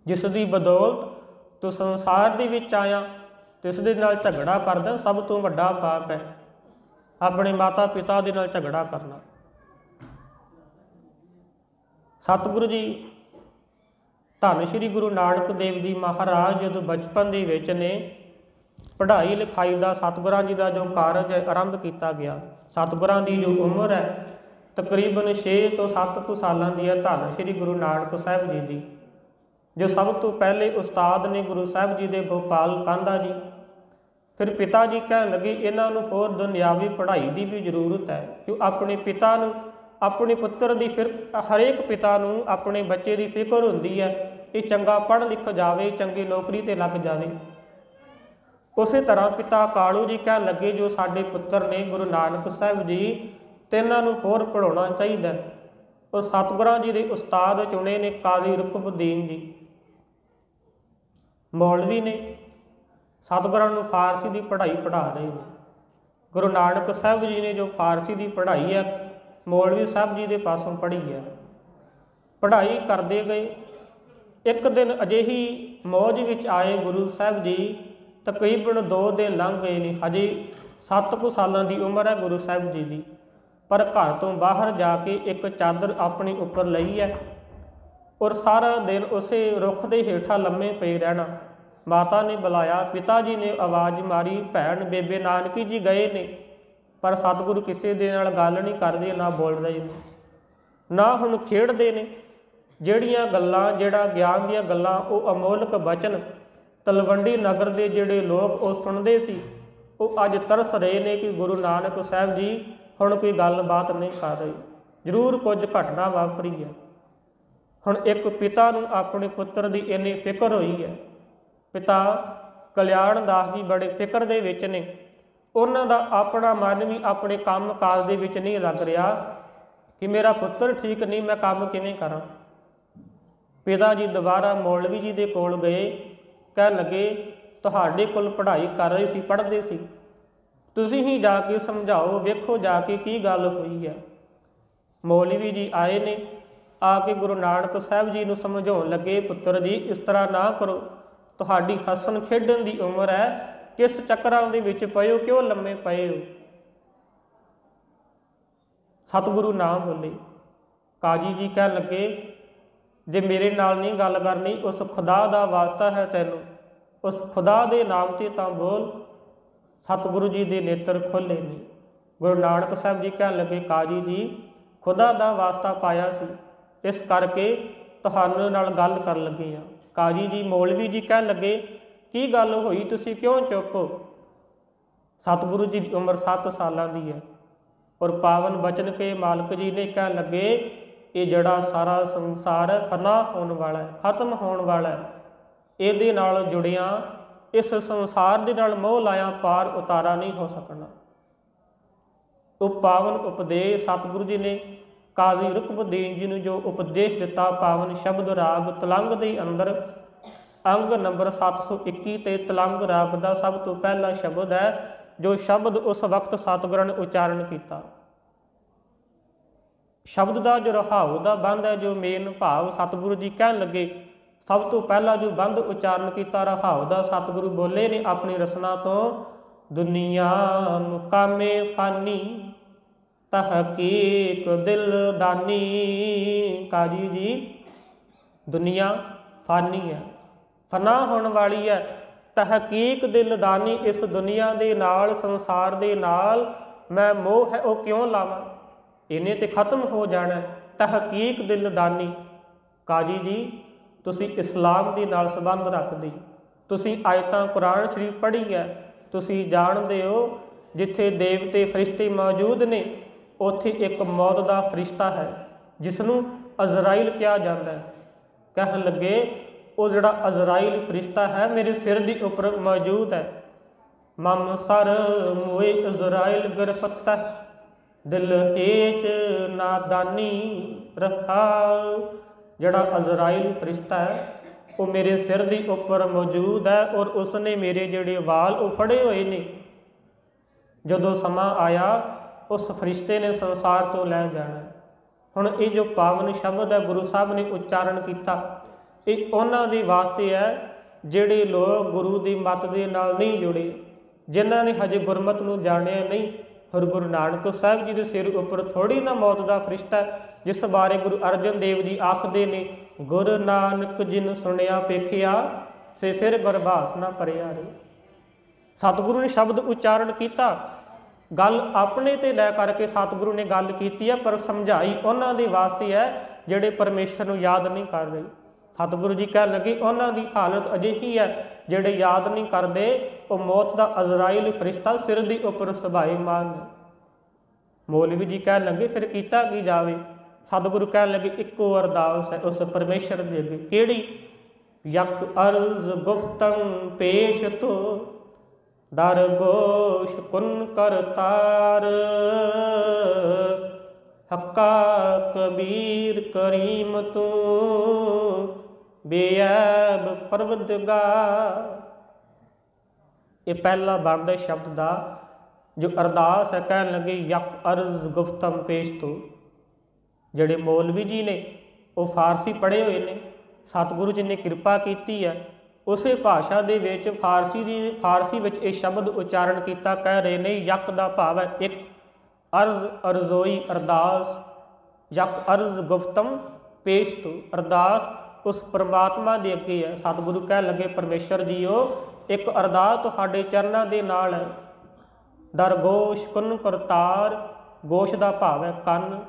ਜਿਸ ਦੀ ਬਦੌਲਤ ਤੂੰ ਸੰਸਾਰ ਦੇ ਵਿੱਚ ਆਇਆ, ਤਿਸ ਦੇ ਨਾਲ ਝਗੜਾ ਕਰਦਾ, ਸਭ ਤੋਂ ਵੱਡਾ ਪਾਪ ਹੈ ਆਪਣੇ ਮਾਤਾ ਪਿਤਾ ਦੇ ਨਾਲ ਝਗੜਾ ਕਰਨਾ। ਸਤਿਗੁਰੂ ਜੀ ਧੰਨ ਸ਼੍ਰੀ ਗੁਰੂ ਨਾਨਕ ਦੇਵ ਜੀ ਮਹਾਰਾਜ ਜਦੋਂ ਬਚਪਨ ਦੇ ਵਿੱਚ ਨੇ, ਪੜ੍ਹਾਈ ਲਿਖਾਈ ਦਾ ਸਤਿਗੁਰਾਂ ਜੀ ਦਾ ਜੋ ਕਾਰਜ ਆਰੰਭ ਕੀਤਾ ਗਿਆ। ਸਤਿਗੁਰਾਂ ਦੀ ਜੋ ਉਮਰ ਹੈ ਤਕਰੀਬਨ 6 ਤੋਂ 7 ਕੁ ਸਾਲਾਂ ਦੀ ਹੈ। ਧੰਨ ਸ਼੍ਰੀ ਗੁਰੂ ਨਾਨਕ ਸਾਹਿਬ ਜੀ ਦੀ ਜੋ ਸਭ ਤੋਂ ਪਹਿਲੇ ਉਸਤਾਦ ਨੇ ਗੁਰੂ ਸਾਹਿਬ ਜੀ ਦੇ ਗੋਪਾਲ ਕਾਂਧਾ ਜੀ। ਫਿਰ ਪਿਤਾ ਜੀ ਕਹਿਣ ਲੱਗੇ ਇਹਨਾਂ ਨੂੰ ਹੋਰ ਦੁਨਿਆਵੀ ਪੜ੍ਹਾਈ ਦੀ ਵੀ ਜ਼ਰੂਰਤ ਹੈ, ਕਿ ਆਪਣੇ ਪਿਤਾ ਨੂੰ ਆਪਣੇ ਪੁੱਤਰ ਦੀ ਫਿਰ ਹਰੇਕ ਪਿਤਾ ਨੂੰ ਆਪਣੇ ਬੱਚੇ ਦੀ ਫਿਕਰ ਹੁੰਦੀ ਹੈ, ਇਹ ਚੰਗਾ ਪੜ੍ਹ ਲਿਖ ਜਾਵੇ, ਚੰਗੀ ਨੌਕਰੀ 'ਤੇ ਲੱਗ ਜਾਵੇ। ਉਸੇ ਤਰ੍ਹਾਂ ਪਿਤਾ ਕਾਲੂ ਜੀ ਕਹਿਣ ਲੱਗੇ ਜੋ ਸਾਡੇ ਪੁੱਤਰ ਨੇ ਗੁਰੂ ਨਾਨਕ ਸਾਹਿਬ ਜੀ, ਤੇ ਇਹਨਾਂ ਨੂੰ ਹੋਰ ਪੜ੍ਹਾਉਣਾ ਚਾਹੀਦਾ। ਉਹ ਸਤਿਗੁਰਾਂ ਜੀ ਦੇ ਉਸਤਾਦ ਚੁਣੇ ਨੇ ਕਾਜ਼ੀ ਰੁਕਬਉਦੀਨ ਜੀ, ਮੌਲਵੀ ਨੇ, ਸਤਿਗੁਰਾਂ ਨੂੰ ਫਾਰਸੀ ਦੀ ਪੜ੍ਹਾਈ ਪੜ੍ਹਾ ਰਹੇ ਨੇ। ਗੁਰੂ ਨਾਨਕ ਸਾਹਿਬ ਜੀ ਨੇ ਜੋ ਫਾਰਸੀ ਦੀ ਪੜ੍ਹਾਈ ਹੈ ਮੌਲਵੀ ਸਾਹਿਬ ਜੀ ਦੇ ਪਾਸੋਂ ਪੜ੍ਹੀ ਹੈ। ਪੜ੍ਹਾਈ ਕਰਦੇ ਗਏ, ਇੱਕ ਦਿਨ ਅਜਿਹੀ ਮੌਜ ਵਿੱਚ ਆਏ ਗੁਰੂ ਸਾਹਿਬ ਜੀ, ਤਕਰੀਬਨ 2 ਦਿਨ ਲੰਘ ਗਏ ਨੇ, ਹਜੇ 7 ਕੁ ਸਾਲਾਂ ਦੀ ਉਮਰ ਹੈ ਗੁਰੂ ਸਾਹਿਬ ਜੀ ਦੀ, ਪਰ ਘਰ ਤੋਂ ਬਾਹਰ ਜਾ ਕੇ ਇੱਕ ਚਾਦਰ ਆਪਣੇ ਉੱਪਰ ਲਈ ਹੈ ਔਰ ਸਾਰਾ ਦਿਨ ਉਸੇ ਰੁੱਖ ਦੇ ਹੇਠਾਂ ਲੰਮੇ ਪਏ ਰਹਿਣਾ। ਮਾਤਾ ਨੇ ਬੁਲਾਇਆ, ਪਿਤਾ ਜੀ ਨੇ ਆਵਾਜ਼ ਮਾਰੀ, ਭੈਣ ਬੇਬੇ ਨਾਨਕੀ ਜੀ ਗਏ ਨੇ, ਪਰ ਸਤਿਗੁਰੂ ਕਿਸੇ ਦੇ ਨਾਲ ਗੱਲ ਨਹੀਂ ਕਰਦੇ, ਨਾ ਬੋਲ ਰਹੇ ਨੇ, ਨਾ ਹੁਣ ਖੇਡਦੇ ਨੇ। ਜਿਹੜੀਆਂ ਗੱਲਾਂ, ਜਿਹੜਾ ਗਿਆਨ ਦੀਆਂ ਗੱਲਾਂ, ਉਹ ਅਮੋਲਕ ਬਚਨ ਤਲਵੰਡੀ ਨਗਰ ਦੇ ਜਿਹੜੇ ਲੋਕ ਉਹ ਸੁਣਦੇ ਸੀ, ਉਹ ਅੱਜ ਤਰਸ ਰਹੇ ਨੇ ਕਿ ਗੁਰੂ ਨਾਨਕ ਸਾਹਿਬ ਜੀ ਹੁਣ ਕੋਈ ਗੱਲਬਾत ਨਹੀਂ ਕਰ ਰਹੀ, ਜ਼ਰੂਰ ਕੁਝ ਘਟਨਾ ਵਾਪਰੀ ਹੈ। ਹੁਣ ਇੱਕ ਪਿਤਾ ਨੂੰ ਆਪਣੇ ਪੁੱਤਰ ਦੀ ਇੰਨੀ ਫਿਕਰ ਹੋਈ ਹੈ। ਪਿਤਾ ਕਲਿਆਣ ਦਾਸ ਜੀ ਬੜੇ ਫਿਕਰ ਦੇ ਵਿੱਚ ਨੇ। ਉਹਨਾਂ ਦਾ ਆਪਣਾ ਮਨ ਵੀ ਆਪਣੇ ਕੰਮ ਕਾਜ ਦੇ ਵਿੱਚ ਨਹੀਂ ਲੱਗ ਰਿਹਾ ਕਿ ਮੇਰਾ ਪੁੱਤਰ ਠੀਕ ਨਹੀਂ, ਮੈਂ ਕੰਮ ਕਿਵੇਂ ਕਰਾਂ। ਪਿਤਾ ਜੀ ਦੁਬਾਰਾ ਮੌਲਵੀ ਜੀ ਦੇ ਕੋਲ ਗਏ, ਕਹਿਣ ਲੱਗੇ ਤੁਹਾਡੇ ਕੋਲ ਪੜ੍ਹਾਈ ਕਰ ਰਹੇ ਸੀ, ਪੜ੍ਹਦੇ ਸੀ, ਤੁਸੀਂ ਹੀ ਜਾ ਕੇ ਸਮਝਾਓ, ਵੇਖੋ ਜਾ ਕੇ ਕੀ ਗੱਲ ਹੋਈ ਹੈ। ਮੌਲਵੀ ਜੀ ਆਏ ਨੇ, ਆ ਕੇ ਗੁਰੂ ਨਾਨਕ ਸਾਹਿਬ ਜੀ ਨੂੰ ਸਮਝਾਉਣ ਲੱਗੇ, ਪੁੱਤਰ ਜੀ ਇਸ ਤਰ੍ਹਾਂ ਨਾ ਕਰੋ, ਤੁਹਾਡੀ ਹੱਸਣ ਖੇਡਣ ਦੀ ਉਮਰ ਹੈ, ਕਿਸ ਚੱਕਰਾਂ ਦੇ ਵਿੱਚ ਪਏ ਹੋ, ਕਿਉਂ ਲੰਮੇ ਪਏ ਹੋ। ਸਤਿਗੁਰੂ ਨਾ ਬੋਲੇ। ਕਾਜੀ ਜੀ ਕਹਿਣ ਲੱਗੇ ਜੇ ਮੇਰੇ ਨਾਲ ਨਹੀਂ ਗੱਲ ਕਰਨੀ, ਉਸ ਖੁਦਾ ਦਾ ਵਾਸਤਾ ਹੈ ਤੈਨੂੰ, ਉਸ ਖੁਦਾ ਦੇ ਨਾਮ 'ਤੇ ਤਾਂ ਬੋਲ। ਸਤਿਗੁਰੂ ਜੀ ਦੇ ਨੇਤਰ ਖੋਲ੍ਹੇ ਨੇ। ਗੁਰੂ ਨਾਨਕ ਸਾਹਿਬ ਜੀ ਕਹਿਣ ਲੱਗੇ ਕਾਜੀ ਜੀ ਖੁਦਾ ਦਾ ਵਾਸਤਾ ਪਾਇਆ ਸੀ, ਇਸ ਕਰਕੇ ਤੁਹਾਨੂੰ ਨਾਲ ਗੱਲ ਕਰਨ ਲੱਗੇ ਹਾਂ। ਕਾਜੀ ਜੀ ਮੌਲਵੀ ਜੀ ਕਹਿਣ ਲੱਗੇ ਕੀ ਗੱਲ ਹੋਈ, ਤੁਸੀਂ ਕਿਉਂ ਚੁੱਪ ਹੋ। ਸਤਿਗੁਰੂ ਜੀ ਦੀ ਉਮਰ 7 ਸਾਲਾਂ ਦੀ ਹੈ ਔਰ ਪਾਵਨ ਬਚਨ ਕੇ ਮਾਲਕ ਜੀ ਨੇ ਕਹਿਣ ਲੱਗੇ ਇਹ ਜਿਹੜਾ ਸਾਰਾ ਸੰਸਾਰ ਹੈ ਫਨਾ ਹੋਣ ਵਾਲਾ ਹੈ, ਖਤਮ ਹੋਣ ਵਾਲਾ ਹੈ, ਇਹਦੇ ਨਾਲ ਜੁੜਿਆਂ ਇਸ ਸੰਸਾਰ ਦੇ ਨਾਲ ਮੋਹ ਲਾਇਆ ਪਾਰ ਉਤਾਰਾ ਨਹੀਂ ਹੋ ਸਕਣਾ। ਉਹ ਪਾਵਨ ਉਪਦੇਸ਼ ਸਤਿਗੁਰੂ ਜੀ ਨੇ ਕਾਜ਼ੀ ਰੁਕਬਦੀਨ ਜੀ ਨੂੰ ਜੋ ਉਪਦੇਸ਼ ਦਿੱਤਾ, ਪਾਵਨ ਸ਼ਬਦ ਰਾਗ ਤਲੰਗ ਦੇ ਅੰਦਰ ਅੰਗ ਨੰਬਰ 721 ਤੇ ਤਲੰਗ ਰਾਗ ਦਾ ਸਭ ਤੋਂ ਪਹਿਲਾ ਸ਼ਬਦ ਹੈ, ਜੋ ਸ਼ਬਦ ਉਸ ਵਕਤ ਸਤਿਗੁਰਾਂ ਨੇ ਉਚਾਰਨ ਕੀਤਾ। ਸ਼ਬਦ ਦਾ ਜੋ ਰਹਾਉ ਦਾ ਬੰਦ ਹੈ, ਜੋ ਮੇਨ ਭਾਵ ਸਤਿਗੁਰੂ ਜੀ ਕਹਿਣ ਲੱਗੇ, ਸਭ ਤੋਂ ਪਹਿਲਾਂ ਜੋ ਬੰਦ ਉਚਾਰਨ ਕੀਤਾ ਰਹਾਉ ਦਾ, ਸਤਿਗੁਰੂ ਬੋਲੇ ਨੇ ਆਪਣੀ ਰਸਨਾ ਤੋਂ, ਦੁਨੀਆ ਮੁਕਾਮੇ ਫਾਨੀ ਤਹਕੀਕ ਦਿਲ ਦਾਨੀ। ਕਾਜੀ ਜੀ ਦੁਨੀਆ ਫਾਨੀ ਹੈ, ਫਨਾ ਹੋਣ ਵਾਲੀ ਹੈ, ਤਹਕੀਕ ਦਿਲ ਦਾਨੀ, ਇਸ ਦੁਨੀਆ ਦੇ ਨਾਲ ਸੰਸਾਰ ਦੇ ਨਾਲ ਮੈਂ ਮੋਹ ਹੈ ਉਹ ਕਿਉਂ ਲਾਵਾਂ, ਇਹਨੇ ਤੇ ਖਤਮ ਹੋ ਜਾਣਾ। ਤਹਕੀਕ ਦਿਲ ਦਾਨੀ। ਕਾਜੀ ਜੀ ਤੁਸੀਂ ਇਸਲਾਮ ਦੇ ਨਾਲ ਸੰਬੰਧ ਰੱਖਦੇ, ਤੁਸੀਂ ਆਇਤਾਂ ਕੁਰਾਨ ਸ਼ਰੀਫ ਪੜ੍ਹੀ ਹੈ, ਤੁਸੀਂ ਜਾਣਦੇ ਹੋ ਜਿੱਥੇ ਦੇਵਤੇ ਫਰਿਸ਼ਤੇ ਮੌਜੂਦ ਨੇ ਉੱਥੇ ਇੱਕ ਮੌਤ ਦਾ ਫਰਿਸ਼ਤਾ ਹੈ ਜਿਸ ਨੂੰ ਅਜ਼ਰਾਈਲ ਕਿਹਾ ਜਾਂਦਾ ਹੈ। ਕਹਿਣ ਲੱਗੇ ਉਹ ਜਿਹੜਾ ਅਜ਼ਰਾਈਲ ਫਰਿਸ਼ਤਾ ਹੈ ਮੇਰੇ ਸਿਰ ਦੇ ਉੱਪਰ ਮੌਜੂਦ ਹੈ। ਮਮ ਸਰ ਮੋਏ ਅਜ਼ਰਾਈਲ ਗਰਪਤਾ ਦਿਲ ਏਚ ਨਾਦਾਨੀ ਰਹਾ। ਜਿਹੜਾ ਅਜ਼ਰਾਈਲ ਫਰਿਸ਼ਤਾ ਹੈ ਉਹ ਮੇਰੇ ਸਿਰ ਦੇ ਉੱਪਰ ਮੌਜੂਦ ਹੈ ਔਰ ਉਸਨੇ ਮੇਰੇ ਜਿਹੜੇ ਵਾਲ ਉਹ ਫੜੇ ਹੋਏ ਨੇ। ਜਦੋਂ ਸਮਾਂ ਆਇਆ ਉਸ ਫਰਿਸ਼ਤੇ ਨੇ ਸੰਸਾਰ ਤੋਂ ਲੈ ਜਾਣਾ। ਹੁਣ ਇਹ ਜੋ ਪਾਵਨ ਸ਼ਬਦ ਹੈ ਗੁਰੂ ਸਾਹਿਬ ਨੇ ਉਚਾਰਨ ਕੀਤਾ, ਇਹ ਉਹਨਾਂ ਦੇ ਵਾਸਤੇ ਹੈ ਜਿਹੜੇ ਲੋਕ ਗੁਰੂ ਦੀ ਮੱਤ ਦੇ ਨਾਲ ਨਹੀਂ ਜੁੜੇ, ਜਿਨ੍ਹਾਂ ਨੇ ਹਜੇ ਗੁਰਮਤਿ ਨੂੰ ਜਾਣਿਆ ਨਹੀਂ। ਹੋਰ ਗੁਰੂ ਨਾਨਕ ਸਾਹਿਬ ਜੀ ਦੇ ਸਿਰ ਉੱਪਰ ਥੋੜ੍ਹੀ ਨਾ ਮੌਤ ਦਾ ਫਰਿਸ਼ਤਾ, ਜਿਸ ਬਾਰੇ ਗੁਰੂ ਅਰਜਨ ਦੇਵ ਜੀ ਆਖਦੇ ਨੇ, ਗੁਰੂ ਨਾਨਕ ਜਿਨ ਸੁਣਿਆ ਵੇਖਿਆ ਸੇ ਫਿਰ ਗੁਰਬਾਸ ਨਾ ਭਰਿਆ ਰੇ। ਸਤਿਗੁਰੂ ਨੇ ਸ਼ਬਦ ਉਚਾਰਨ ਕੀਤਾ, ਗੱਲ ਆਪਣੇ ਤੇ ਲੈ ਕਰਕੇ ਸਤਿਗੁਰੂ ਨੇ ਗੱਲ ਕੀਤੀ ਹੈ, ਪਰ ਸਮਝਾਈ ਉਹਨਾਂ ਦੇ ਵਾਸਤੇ ਹੈ ਜਿਹੜੇ ਪਰਮੇਸ਼ਰ ਨੂੰ ਯਾਦ ਨਹੀਂ ਕਰ ਰਹੇ। ਸਤਿਗੁਰੂ ਜੀ ਕਹਿਣ ਲੱਗੇ ਉਹਨਾਂ ਦੀ ਹਾਲਤ ਅਜਿਹੀ ਹੈ ਜਿਹੜੇ ਯਾਦ ਨਹੀਂ ਕਰਦੇ, ਉਹ ਮੌਤ ਦਾ ਅਜ਼ਰਾਈਲ ਫਰਿਸ਼ਤਾ ਸਿਰ ਦੇ ਉੱਪਰ ਸੁਭਾਏਮਾਨ ਹੈ। ਮੌਲਵੀ ਜੀ ਕਹਿਣ ਲੱਗੇ ਫਿਰ ਕੀਤਾ ਕੀ ਜਾਵੇ। ਸਤਿਗੁਰੂ ਕਹਿਣ ਲੱਗੇ ਇੱਕੋ ਅਰਦਾਸ ਹੈ ਉਸ ਪਰਮੇਸ਼ਰ ਦੇ ਅੱਗੇ, ਕਿਹੜੀ? ਯਕ ਅਰਜ਼ ਗੁਫਤੰ ਪੇਸ਼ ਤੋ ਦਰਗੋਸ਼ ਕੁਨ ਕਰਤਾਰ ਹੱਕਾ ਕਬੀਰ ਕਰੀਮ ਤੂੰ ਬੇਅਬ ਪਰਵਰਦਗਾਰ। ਇਹ ਪਹਿਲਾ ਬੰਦ ਹੈ ਸ਼ਬਦ ਦਾ ਜੋ ਅਰਦਾਸ ਹੈ। ਕਹਿਣ ਲੱਗੇ ਯਕ ਅਰਜ਼ ਗੁਫਤਮ ਪੇਸ਼ ਤੋਂ। ਜਿਹੜੇ ਮੌਲਵੀ ਜੀ ਨੇ ਉਹ ਫਾਰਸੀ ਪੜ੍ਹੇ ਹੋਏ ਨੇ, ਸਤਿਗੁਰੂ ਜੀ ਨੇ ਕਿਰਪਾ ਕੀਤੀ ਹੈ ਉਸੇ ਭਾਸ਼ਾ ਦੇ ਵਿੱਚ ਫਾਰਸੀ ਵਿੱਚ ਇਹ ਸ਼ਬਦ ਉਚਾਰਨ ਕੀਤਾ। ਕਹਿ ਰਹੇ ਨੇ ਯਕ ਦਾ ਭਾਵ ਹੈ ਇੱਕ, ਅਰਜ਼ ਅਰਜ਼ੋਈ ਅਰਦਾਸ, ਯਕ ਅਰਜ਼ ਗੁਫਤਮ ਪੇਸ਼ ਤੋਂ ਅਰਦਾਸ ਉਸ ਪਰਮਾਤਮਾ ਦੇ ਅੱਗੇ ਹੈ। ਸਤਿਗੁਰੂ ਕਹਿਣ ਲੱਗੇ ਪਰਮੇਸ਼ਰ ਜੀਓ ਇੱਕ ਅਰਦਾਸ ਤੁਹਾਡੇ ਚਰਨਾਂ ਦੇ ਨਾਲ ਹੈ। ਦਰਗੋਸ਼ ਕੁਨ ਕਰਤਾਰ, ਗੋਸ਼ ਦਾ ਭਾਵ ਹੈ ਕੰਨ,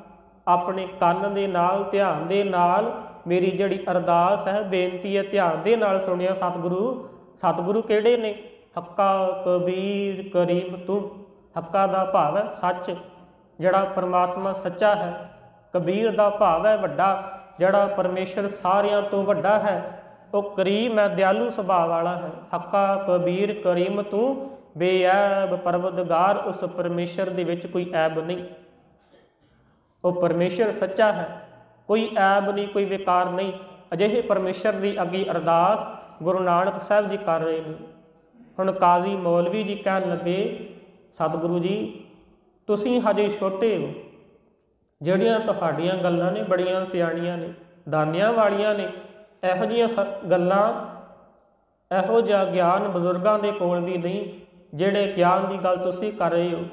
ਆਪਣੇ ਕੰਨ ਦੇ ਨਾਲ ਧਿਆਨ ਦੇ ਨਾਲ ਮੇਰੀ ਜਿਹੜੀ ਅਰਦਾਸ ਹੈ ਬੇਨਤੀ ਹੈ ਧਿਆਨ ਦੇ ਨਾਲ ਸੁਣਿਆ ਸਤਿਗੁਰੂ। ਸਤਿਗੁਰੂ ਕਿਹੜੇ ਨੇ? ਹੱਕਾ ਕਬੀਰ ਕਰੀਮ ਤੂੰ। ਹੱਕਾ ਦਾ ਭਾਵ ਹੈ ਸੱਚ, ਜਿਹੜਾ ਪਰਮਾਤਮਾ ਸੱਚਾ ਹੈ। ਕਬੀਰ ਦਾ ਭਾਵ ਹੈ ਵੱਡਾ, ਜਿਹੜਾ ਪਰਮੇਸ਼ਰ ਸਾਰਿਆਂ ਤੋਂ ਵੱਡਾ ਹੈ। ਉਹ ਕਰੀਮ ਹੈ, ਦਿਆਲੂ ਸੁਭਾਅ ਵਾਲਾ ਹੈ। ਹੱਕਾ ਕਬੀਰ ਕਰੀਮ ਤੂੰ ਬੇਐਬ ਪਰਵਦਗਾਰ, ਉਸ ਪਰਮੇਸ਼ਰ ਦੇ ਵਿੱਚ ਕੋਈ ਐਬ ਨਹੀਂ। ਉਹ ਪਰਮੇਸ਼ਰ ਸੱਚਾ ਹੈ, ਕੋਈ ਐਬ ਨਹੀਂ, ਕੋਈ ਵਿਕਾਰ ਨਹੀਂ। ਅਜਿਹੇ ਪਰਮੇਸ਼ਰ ਦੀ ਅੱਗੇ ਅਰਦਾਸ ਗੁਰੂ ਨਾਨਕ ਸਾਹਿਬ ਜੀ ਕਰ ਰਹੇ ਨੇ। ਹੁਣ ਕਾਜ਼ੀ ਮੌਲਵੀ ਜੀ ਕਹਿਣ ਲੱਗੇ, ਸਤਿਗੁਰੂ ਜੀ ਤੁਸੀਂ ਹਜੇ ਛੋਟੇ ਹੋ, ਜਿਹੜੀਆਂ ਤੁਹਾਡੀਆਂ ਗੱਲਾਂ ਨੇ ਬੜੀਆਂ ਸਿਆਣੀਆਂ ਨੇ, ਦਾਨਿਆਂ ਵਾਲੀਆਂ ਨੇ। ਇਹੋ ਜਿਹੀਆਂ ਗੱਲਾਂ, ਇਹੋ ਜਿਹਾ ਗਿਆਨ ਬਜ਼ੁਰਗਾਂ ਦੇ ਕੋਲ ਵੀ ਨਹੀਂ ਜਿਹੜੇ ਗਿਆਨ ਦੀ ਗੱਲ ਤੁਸੀਂ ਕਰ ਰਹੇ ਹੋ।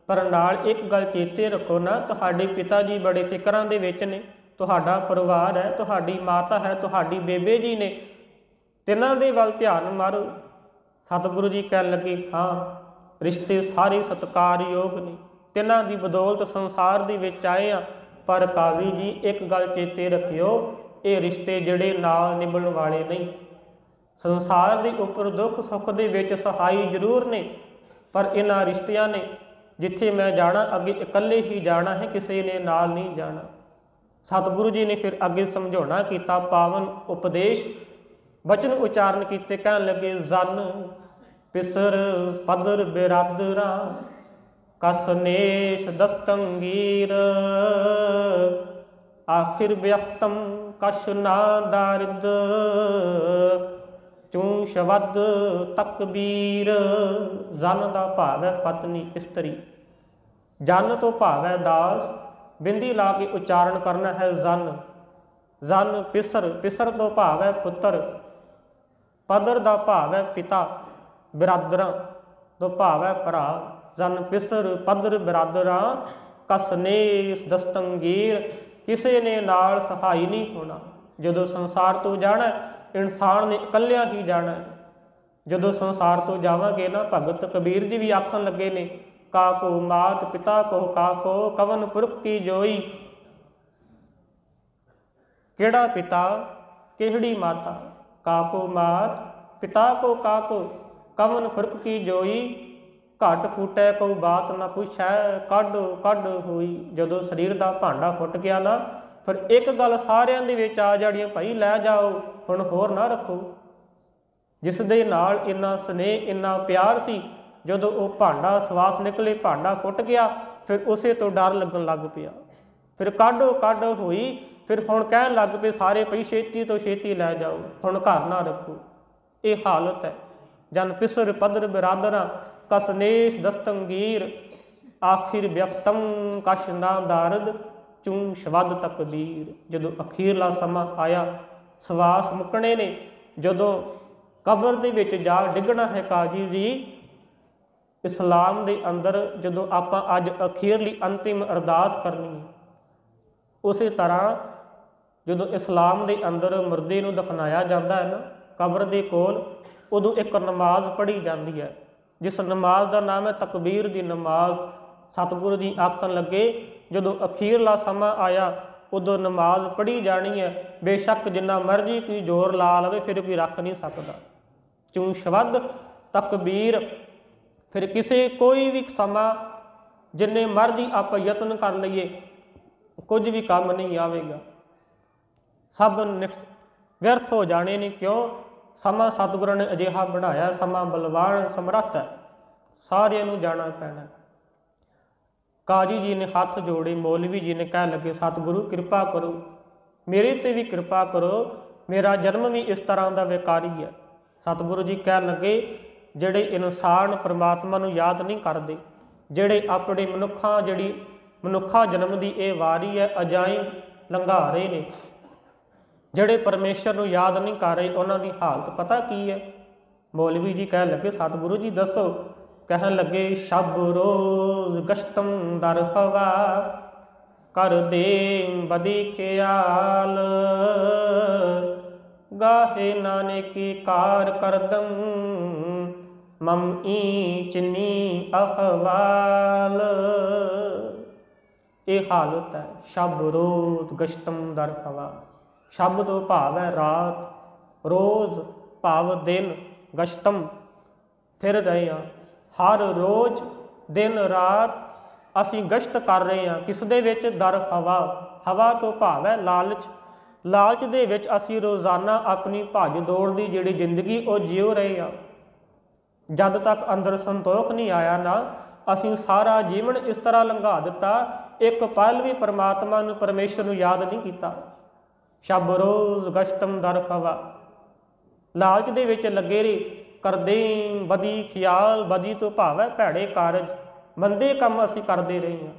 ਪਰ ਨਾਲ ਇੱਕ ਗੱਲ ਚੇਤੇ ਰੱਖੋ ਨਾ, ਤੁਹਾਡੇ ਪਿਤਾ ਜੀ ਬੜੇ ਫਿਕਰਾਂ ਦੇ ਵਿੱਚ ਨੇ, ਤੁਹਾਡਾ ਪਰਿਵਾਰ ਹੈ, ਤੁਹਾਡੀ ਮਾਤਾ ਹੈ, ਤੁਹਾਡੀ ਬੇਬੇ ਜੀ ਨੇ, ਤਿੰਨਾਂ ਦੇ ਵੱਲ ਧਿਆਨ ਮਾਰੋ। ਸਤਿਗੁਰੂ ਜੀ ਕਹਿਣ ਲੱਗੇ, ਹਾਂ ਰਿਸ਼ਤੇ ਸਾਰੇ ਸਤਿਕਾਰਯੋਗ ਨੇ, ਤਿੰਨਾਂ ਦੀ ਬਦੌਲਤ ਸੰਸਾਰ ਦੇ ਵਿੱਚ ਆਏ ਆ। ਪਰ ਕਾਜ਼ੀ ਜੀ ਇੱਕ ਗੱਲ ਚੇਤੇ ਰੱਖਿਓ, ਇਹ ਰਿਸ਼ਤੇ ਜਿਹੜੇ ਨਾਲ ਨਿਭਣ ਵਾਲੇ ਨਹੀਂ। ਸੰਸਾਰ ਦੇ ਉੱਪਰ ਦੁੱਖ ਸੁੱਖ ਦੇ ਵਿੱਚ ਸਹਾਈ ਜ਼ਰੂਰ ਨੇ, ਪਰ ਇਹਨਾਂ ਰਿਸ਼ਤਿਆਂ ਨੇ ਜਿੱਥੇ ਮੈਂ ਜਾਣਾ ਅੱਗੇ ਇਕੱਲੇ ਹੀ ਜਾਣਾ ਹੈ, ਕਿਸੇ ਨੇ ਨਾਲ ਨਹੀਂ ਜਾਣਾ। ਸਤਿਗੁਰੂ ਜੀ ਨੇ ਫਿਰ ਅੱਗੇ ਸਮਝਾਉਣਾ ਕੀਤਾ, ਪਾਵਨ ਉਪਦੇਸ਼ ਬਚਨ ਉਚਾਰਨ ਕੀਤੇ। ਕਹਿਣ ਲੱਗੇ, ਜਨ ਪਿਸਰ ਪਦਰ ਬਿਰਾਦਰਾ ਕਸ ਨੇਸ਼ ਦਸਤੰਗੀਰ, ਆਖਿਰ ਵਿਅਫਤਮ ਕਛ ਨਾ ਦਾਰਿਦ, ਚੂੰ ਸ਼ਬਦ ਤਕਬੀਰ। ਜਨ ਦਾ ਭਾਵ ਹੈ ਪਤਨੀ, ਇਸਤਰੀ। ਜਨ ਤੋਂ ਭਾਵ ਹੈ ਦਾਸ, ਬਿੰਦੀ ਲਾ ਕੇ ਉਚਾਰਨ ਕਰਨਾ ਹੈ ਜਨ। ਜਨ ਪਿਸਰ, ਪਿਸਰ ਤੋਂ ਭਾਵ ਹੈ ਪੁੱਤਰ। ਪਦਰ ਦਾ ਭਾਵ ਹੈ ਪਿਤਾ। ਬਿਰਾਦਰਾਂ ਤੋਂ ਭਾਵ ਹੈ ਭਰਾ। ਜਨ ਪਿਸਰ ਪਦਰ ਬਿਰਾਦਰਾਂ ਕਸ ਨੇਸ਼ ਦਸਤੰਗੀਰ, ਕਿਸੇ ਨੇ ਨਾਲ ਸਹਾਈ ਨਹੀਂ ਹੋਣਾ। ਜਦੋਂ ਸੰਸਾਰ ਤੋਂ ਜਾਣਾ, ਇਨਸਾਨ ਨੇ ਇਕੱਲਿਆਂ ਹੀ ਜਾਣਾ। ਜਦੋਂ ਸੰਸਾਰ ਤੋਂ ਜਾਵਾਂਗੇ ਨਾ, ਭਗਤ ਕਬੀਰ ਜੀ ਵੀ ਆਖਣ ਲੱਗੇ ਨੇ, ਕਾਕੋ ਮਾਤ ਪਿਤਾ ਕੋ ਕਾਕੋ ਕਵਨ ਪੁਰਖ ਕੀ ਜੋਈ। ਕਿਹੜਾ ਪਿਤਾ ਕਿਹੜੀ ਮਾਤਾ, ਕਾਕੋ ਮਾਤ ਪਿਤਾ ਕੋ ਕਾਕੋ ਕਵਨ ਪੁਰਖ ਕੀ ਜੋਈ। ਘਟ ਫੁੱਟੈ ਕੋਈ ਬਾਤ ਨਾ ਪੁੱਛੈ, ਕੱਢ ਕੱਢ ਹੋਈ। ਜਦੋਂ ਸਰੀਰ ਦਾ ਭਾਂਡਾ ਫੁੱਟ ਗਿਆ ਨਾ, ਫਿਰ ਇੱਕ ਗੱਲ ਸਾਰਿਆਂ ਦੇ ਵਿੱਚ ਆ ਜਾਣੀ, ਭਾਈ ਲੈ ਜਾਓ, ਹੁਣ ਹੋਰ ਨਾ ਰੱਖੋ। ਜਿਸ ਦੇ ਨਾਲ ਇੰਨਾ ਸਨੇਹ ਇੰਨਾ ਪਿਆਰ ਸੀ, ਜਦੋਂ ਉਹ ਭਾਂਡਾ ਸਵਾਸ ਨਿਕਲੇ, ਭਾਂਡਾ ਫੁੱਟ ਗਿਆ, ਫਿਰ ਉਸੇ ਤੋਂ ਡਰ ਲੱਗਣ ਲੱਗ ਪਿਆ। ਫਿਰ ਕਾਢੋ ਕੱਢ ਹੋਈ। ਫਿਰ ਹੁਣ ਕਹਿਣ ਲੱਗ ਪਏ ਸਾਰੇ, ਪਈ ਛੇਤੀ ਤੋਂ ਛੇਤੀ ਲੈ ਜਾਓ, ਹੁਣ ਘਰ ਨਾ ਰੱਖੋ। ਇਹ ਹਾਲਤ ਹੈ। ਜਨ ਪਿਸਰ ਪਦਰ ਬਿਰਾਦਰਾਂ ਕਸ ਨੇਸ਼ ਦਸਤੰਗੀਰ, ਆਖਿਰ ਵਿਅਫਤਮ ਕਛ ਨਾ ਦਾਰਦ, ਚੂੰ ਸ਼ਬਦ ਤਕਬੀਰ। ਜਦੋਂ ਅਖੀਰਲਾ ਸਮਾਂ ਆਇਆ, ਸਵਾਸ ਮੁੱਕਣੇ ਨੇ, ਜਦੋਂ ਕਬਰ ਦੇ ਵਿੱਚ ਜਾ ਡਿੱਗਣਾ ਹੈ ਕਾਜੀ ਜੀ, ਇਸਲਾਮ ਦੇ ਅੰਦਰ ਜਦੋਂ ਆਪਾਂ ਅੱਜ ਅਖੀਰਲੀ ਅੰਤਿਮ ਅਰਦਾਸ ਕਰਨੀ ਹੈ, ਉਸੇ ਤਰ੍ਹਾਂ ਜਦੋਂ ਇਸਲਾਮ ਦੇ ਅੰਦਰ ਮੁਰਦੇ ਨੂੰ ਦਫਨਾਇਆ ਜਾਂਦਾ ਹੈ ਨਾ ਕਬਰ ਦੇ ਕੋਲ, ਉਦੋਂ ਇੱਕ ਨਮਾਜ਼ ਪੜ੍ਹੀ ਜਾਂਦੀ ਹੈ, ਜਿਸ ਨਮਾਜ਼ ਦਾ ਨਾਮ ਹੈ ਤਕਬੀਰ ਦੀ ਨਮਾਜ਼। ਸਤਿਗੁਰੂ ਜੀ ਆਖਣ ਲੱਗੇ, ਜਦੋਂ ਅਖੀਰਲਾ ਸਮਾਂ ਆਇਆ ਉਦੋਂ ਨਮਾਜ਼ ਪੜ੍ਹੀ ਜਾਣੀ ਹੈ। ਬੇਸ਼ੱਕ ਜਿੰਨਾ ਮਰਜ਼ੀ ਕੋਈ ਜ਼ੋਰ ਲਾ ਲਵੇ, ਫਿਰ ਵੀ ਰੱਖ ਨਹੀਂ ਸਕਦਾ। ਚੂੰ ਸ਼ਬਦ ਤਕਬੀਰ। ਫਿਰ ਕਿਸੇ ਕੋਈ ਵੀ ਸਮਾਂ ਜਿੰਨੇ ਮਰਜ਼ੀ ਆਪਾਂ ਯਤਨ ਕਰ ਲਈਏ, ਕੁਝ ਵੀ ਕੰਮ ਨਹੀਂ ਆਵੇਗਾ, ਸਭ ਵਿਅਰਥ ਹੋ ਜਾਣੇ ਨੇ। ਕਿਉਂ? ਸਮਾਂ ਸਤਿਗੁਰਾਂ ਨੇ ਅਜਿਹਾ ਬਣਾਇਆ, ਸਮਾਂ ਬਲਵਾਨ ਸਮਰੱਥ ਹੈ, ਸਾਰਿਆਂ ਨੂੰ ਜਾਣਾ ਪੈਣਾ। ਕਾਜੀ ਜੀ ਨੇ ਹੱਥ ਜੋੜੇ, ਮੌਲਵੀ ਜੀ ਨੇ ਕਹਿਣ ਲੱਗੇ, ਸਤਿਗੁਰੂ ਕਿਰਪਾ ਕਰੋ, ਮੇਰੇ 'ਤੇ ਵੀ ਕਿਰਪਾ ਕਰੋ, ਮੇਰਾ ਜਨਮ ਵੀ ਇਸ ਤਰ੍ਹਾਂ ਦਾ ਵਿਕਾਰੀ ਹੈ। ਸਤਿਗੁਰੂ ਜੀ ਕਹਿਣ ਲੱਗੇ, ਜਿਹੜੇ ਇਨਸਾਨ ਪਰਮਾਤਮਾ ਨੂੰ ਯਾਦ ਨਹੀਂ ਕਰਦੇ, ਜਿਹੜੇ ਆਪਣੇ ਮਨੁੱਖਾ ਜਨਮ ਦੀ ਇਹ ਵਾਰੀ ਹੈ ਅਜਾਈਂ ਲੰਘਾ ਰਹੇ ਨੇ, ਜਿਹੜੇ ਪਰਮੇਸ਼ਰ ਨੂੰ ਯਾਦ ਨਹੀਂ ਕਰ ਰਹੇ, ਉਹਨਾਂ ਦੀ ਹਾਲਤ ਪਤਾ ਕੀ ਹੈ? ਮੌਲਵੀ ਜੀ ਕਹਿਣ ਲੱਗੇ, ਸਤਿਗੁਰੂ ਜੀ ਦੱਸੋ। ਕਹਿਣ ਲੱਗੇ, ਸ਼ਬ ਰੋਜ਼ ਗਸ਼ਤਮ ਦਰ ਹਵਾ, ਕਰ ਦੇ ਬਦੀ ਖਿਆਲ, ਗਾਹੇ ਨਾਨਕੀ ਕਾਰ ਕਰਦਮ, ਮਮ ਈ ਚਿੰਨੀ ਅਹਵਾਲ। ਇਹ ਹਾਲਤ ਹੈ। ਸ਼ਬ ਰੋਜ਼ ਗਸ਼ਤਮ ਦਰ ਹਵਾ। ਸ਼ਬ ਤੋਂ ਭਾਵ ਹੈ ਰਾਤ, ਰੋਜ਼ ਭਾਵ ਦਿਨ, ਗਸ਼ਤਮ ਫਿਰ ਰਹੇ ਹਾਂ। ਹਰ ਰੋਜ਼ ਦਿਨ ਰਾਤ ਅਸੀਂ ਗਸ਼ਤ ਕਰ ਰਹੇ ਹਾਂ। ਕਿਸ ਦੇ ਵਿੱਚ? ਦਰ ਹਵਾ। ਹਵਾ ਤੋਂ ਭਾਵ ਹੈ ਲਾਲਚ। ਲਾਲਚ ਦੇ ਵਿੱਚ ਅਸੀਂ ਰੋਜ਼ਾਨਾ ਆਪਣੀ ਭੱਜ ਦੌੜ ਦੀ ਜਿਹੜੀ ਜ਼ਿੰਦਗੀ ਉਹ ਜਿਉ ਰਹੇ ਹਾਂ। ਜਦ ਤੱਕ ਅੰਦਰ ਸੰਤੋਖ ਨਹੀਂ ਆਇਆ ਨਾ, ਅਸੀਂ ਸਾਰਾ ਜੀਵਨ ਇਸ ਤਰ੍ਹਾਂ ਲੰਘਾ ਦਿੱਤਾ, ਇੱਕ ਪਲ ਵੀ ਪਰਮਾਤਮਾ ਨੂੰ, ਪਰਮੇਸ਼ਰ ਨੂੰ ਯਾਦ ਨਹੀਂ ਕੀਤਾ। ਸ਼ਬ ਰੋਜ਼ ਗਸ਼ਤਮ ਦਰ ਹਵਾ। ਲਾਲਚ ਦੇ ਵਿੱਚ ਲੱਗੇ ਰਹੇ, ਕਰਦੇ ਬਦੀ ਖਿਆਲ। ਬਦੀ ਤੋਂ ਭਾਵ ਹੈ ਭੈੜੇ ਕਾਰਜ, ਮੰਦੇ ਕੰਮ ਅਸੀਂ ਕਰਦੇ ਰਹੇ ਹਾਂ।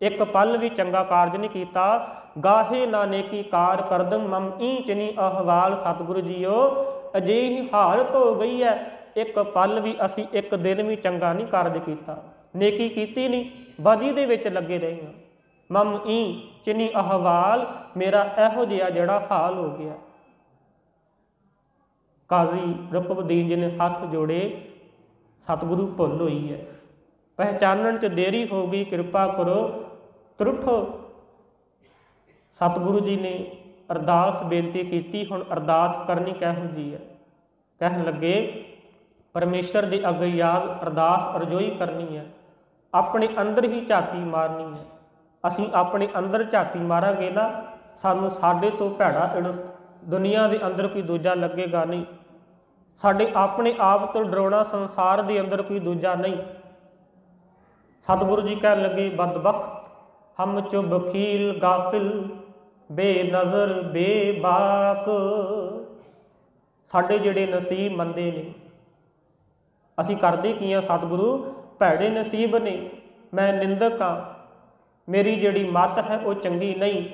ਇੱਕ ਪਲ ਵੀ ਚੰਗਾ ਕਾਰਜ ਨਹੀਂ ਕੀਤਾ। ਗਾਹੇ ਨਾ ਨੇਕੀ ਕਾਰ ਕਰਦਮ ਮਮ ਈਂਚ ਨੀ ਅਹਵਾਲ। ਸਤਿਗੁਰੂ ਜੀਓ ਅਜਿਹੀ ਹਾਲਤ ਹੋ ਗਈ ਹੈ, ਇੱਕ ਪਲ ਵੀ ਅਸੀਂ ਇੱਕ ਦਿਨ ਵੀ ਚੰਗਾ ਨਹੀਂ ਕਾਰਜ ਕੀਤਾ, ਨੇਕੀ ਕੀਤੀ ਨਹੀਂ, ਬਦੀ ਦੇ ਵਿੱਚ ਲੱਗੇ ਰਹੇ ਹਾਂ। ਮਮ ਈਂਚ ਨੀ ਅਹਵਾਲ, ਮੇਰਾ ਇਹੋ ਜਿਹਾ ਜਿਹੜਾ ਹਾਲ ਹੋ ਗਿਆ। ਕਾਜ਼ੀ ਰਕਬਉਦੀਨ ਜੀ ਨੇ ਹੱਥ ਜੋੜੇ, ਸਤਿਗੁਰੂ ਭੁੱਲ ਹੋਈ ਹੈ, ਪਹਿਚਾਨਣ 'ਚ ਦੇਰੀ ਹੋ ਗਈ, ਕਿਰਪਾ ਕਰੋ ਤਰੁੱਠੋ। ਸਤਿਗੁਰੂ ਜੀ ਨੇ ਅਰਦਾਸ ਬੇਨਤੀ ਕੀਤੀ। ਹੁਣ ਅਰਦਾਸ ਕਰਨੀ ਕਿਹੋ ਜਿਹੀ ਹੈ? ਕਹਿਣ ਲੱਗੇ, ਪਰਮੇਸ਼ਰ ਦੇ ਅੱਗੇ ਯਾਦ ਅਰਦਾਸ ਅਰਜ਼ੋਈ ਕਰਨੀ ਹੈ, ਆਪਣੇ ਅੰਦਰ ਹੀ ਝਾਤੀ ਮਾਰਨੀ ਹੈ। ਅਸੀਂ ਆਪਣੇ ਅੰਦਰ ਝਾਤੀ ਮਾਰਾਂਗੇ ਨਾ, ਸਾਨੂੰ ਸਾਡੇ ਤੋਂ ਭੈੜਾ ਦੁਨੀਆ ਦੇ ਅੰਦਰ ਕੋਈ ਦੂਜਾ ਲੱਗੇਗਾ ਨਹੀਂ। ਸਾਡੇ ਆਪਣੇ ਆਪ ਤੋਂ ਡਰਾਉਣਾ ਸੰਸਾਰ ਦੇ ਅੰਦਰ ਕੋਈ ਦੂਜਾ ਨਹੀਂ। ਸਤਿਗੁਰੂ ਜੀ ਕਹਿਣ ਲੱਗੇ, ਬਦਬਖਤ ਹਮ ਚੋ ਬਖੀਲ ਗਾਫਿਲ ਬੇਨਜ਼ਰ ਬੇਬਾਕ। ਸਾਡੇ ਜਿਹੜੇ ਨਸੀਬ ਮੰਦੇ ਨੇ, ਅਸੀਂ ਕਰਦੇ ਕੀ ਹਾਂ? ਸਤਿਗੁਰੂ ਭੈੜੇ ਨਸੀਬ ਨੇ, ਮੈਂ ਨਿੰਦਕ ਹਾਂ, ਮੇਰੀ ਜਿਹੜੀ ਮੱਤ ਹੈ ਉਹ ਚੰਗੀ ਨਹੀਂ।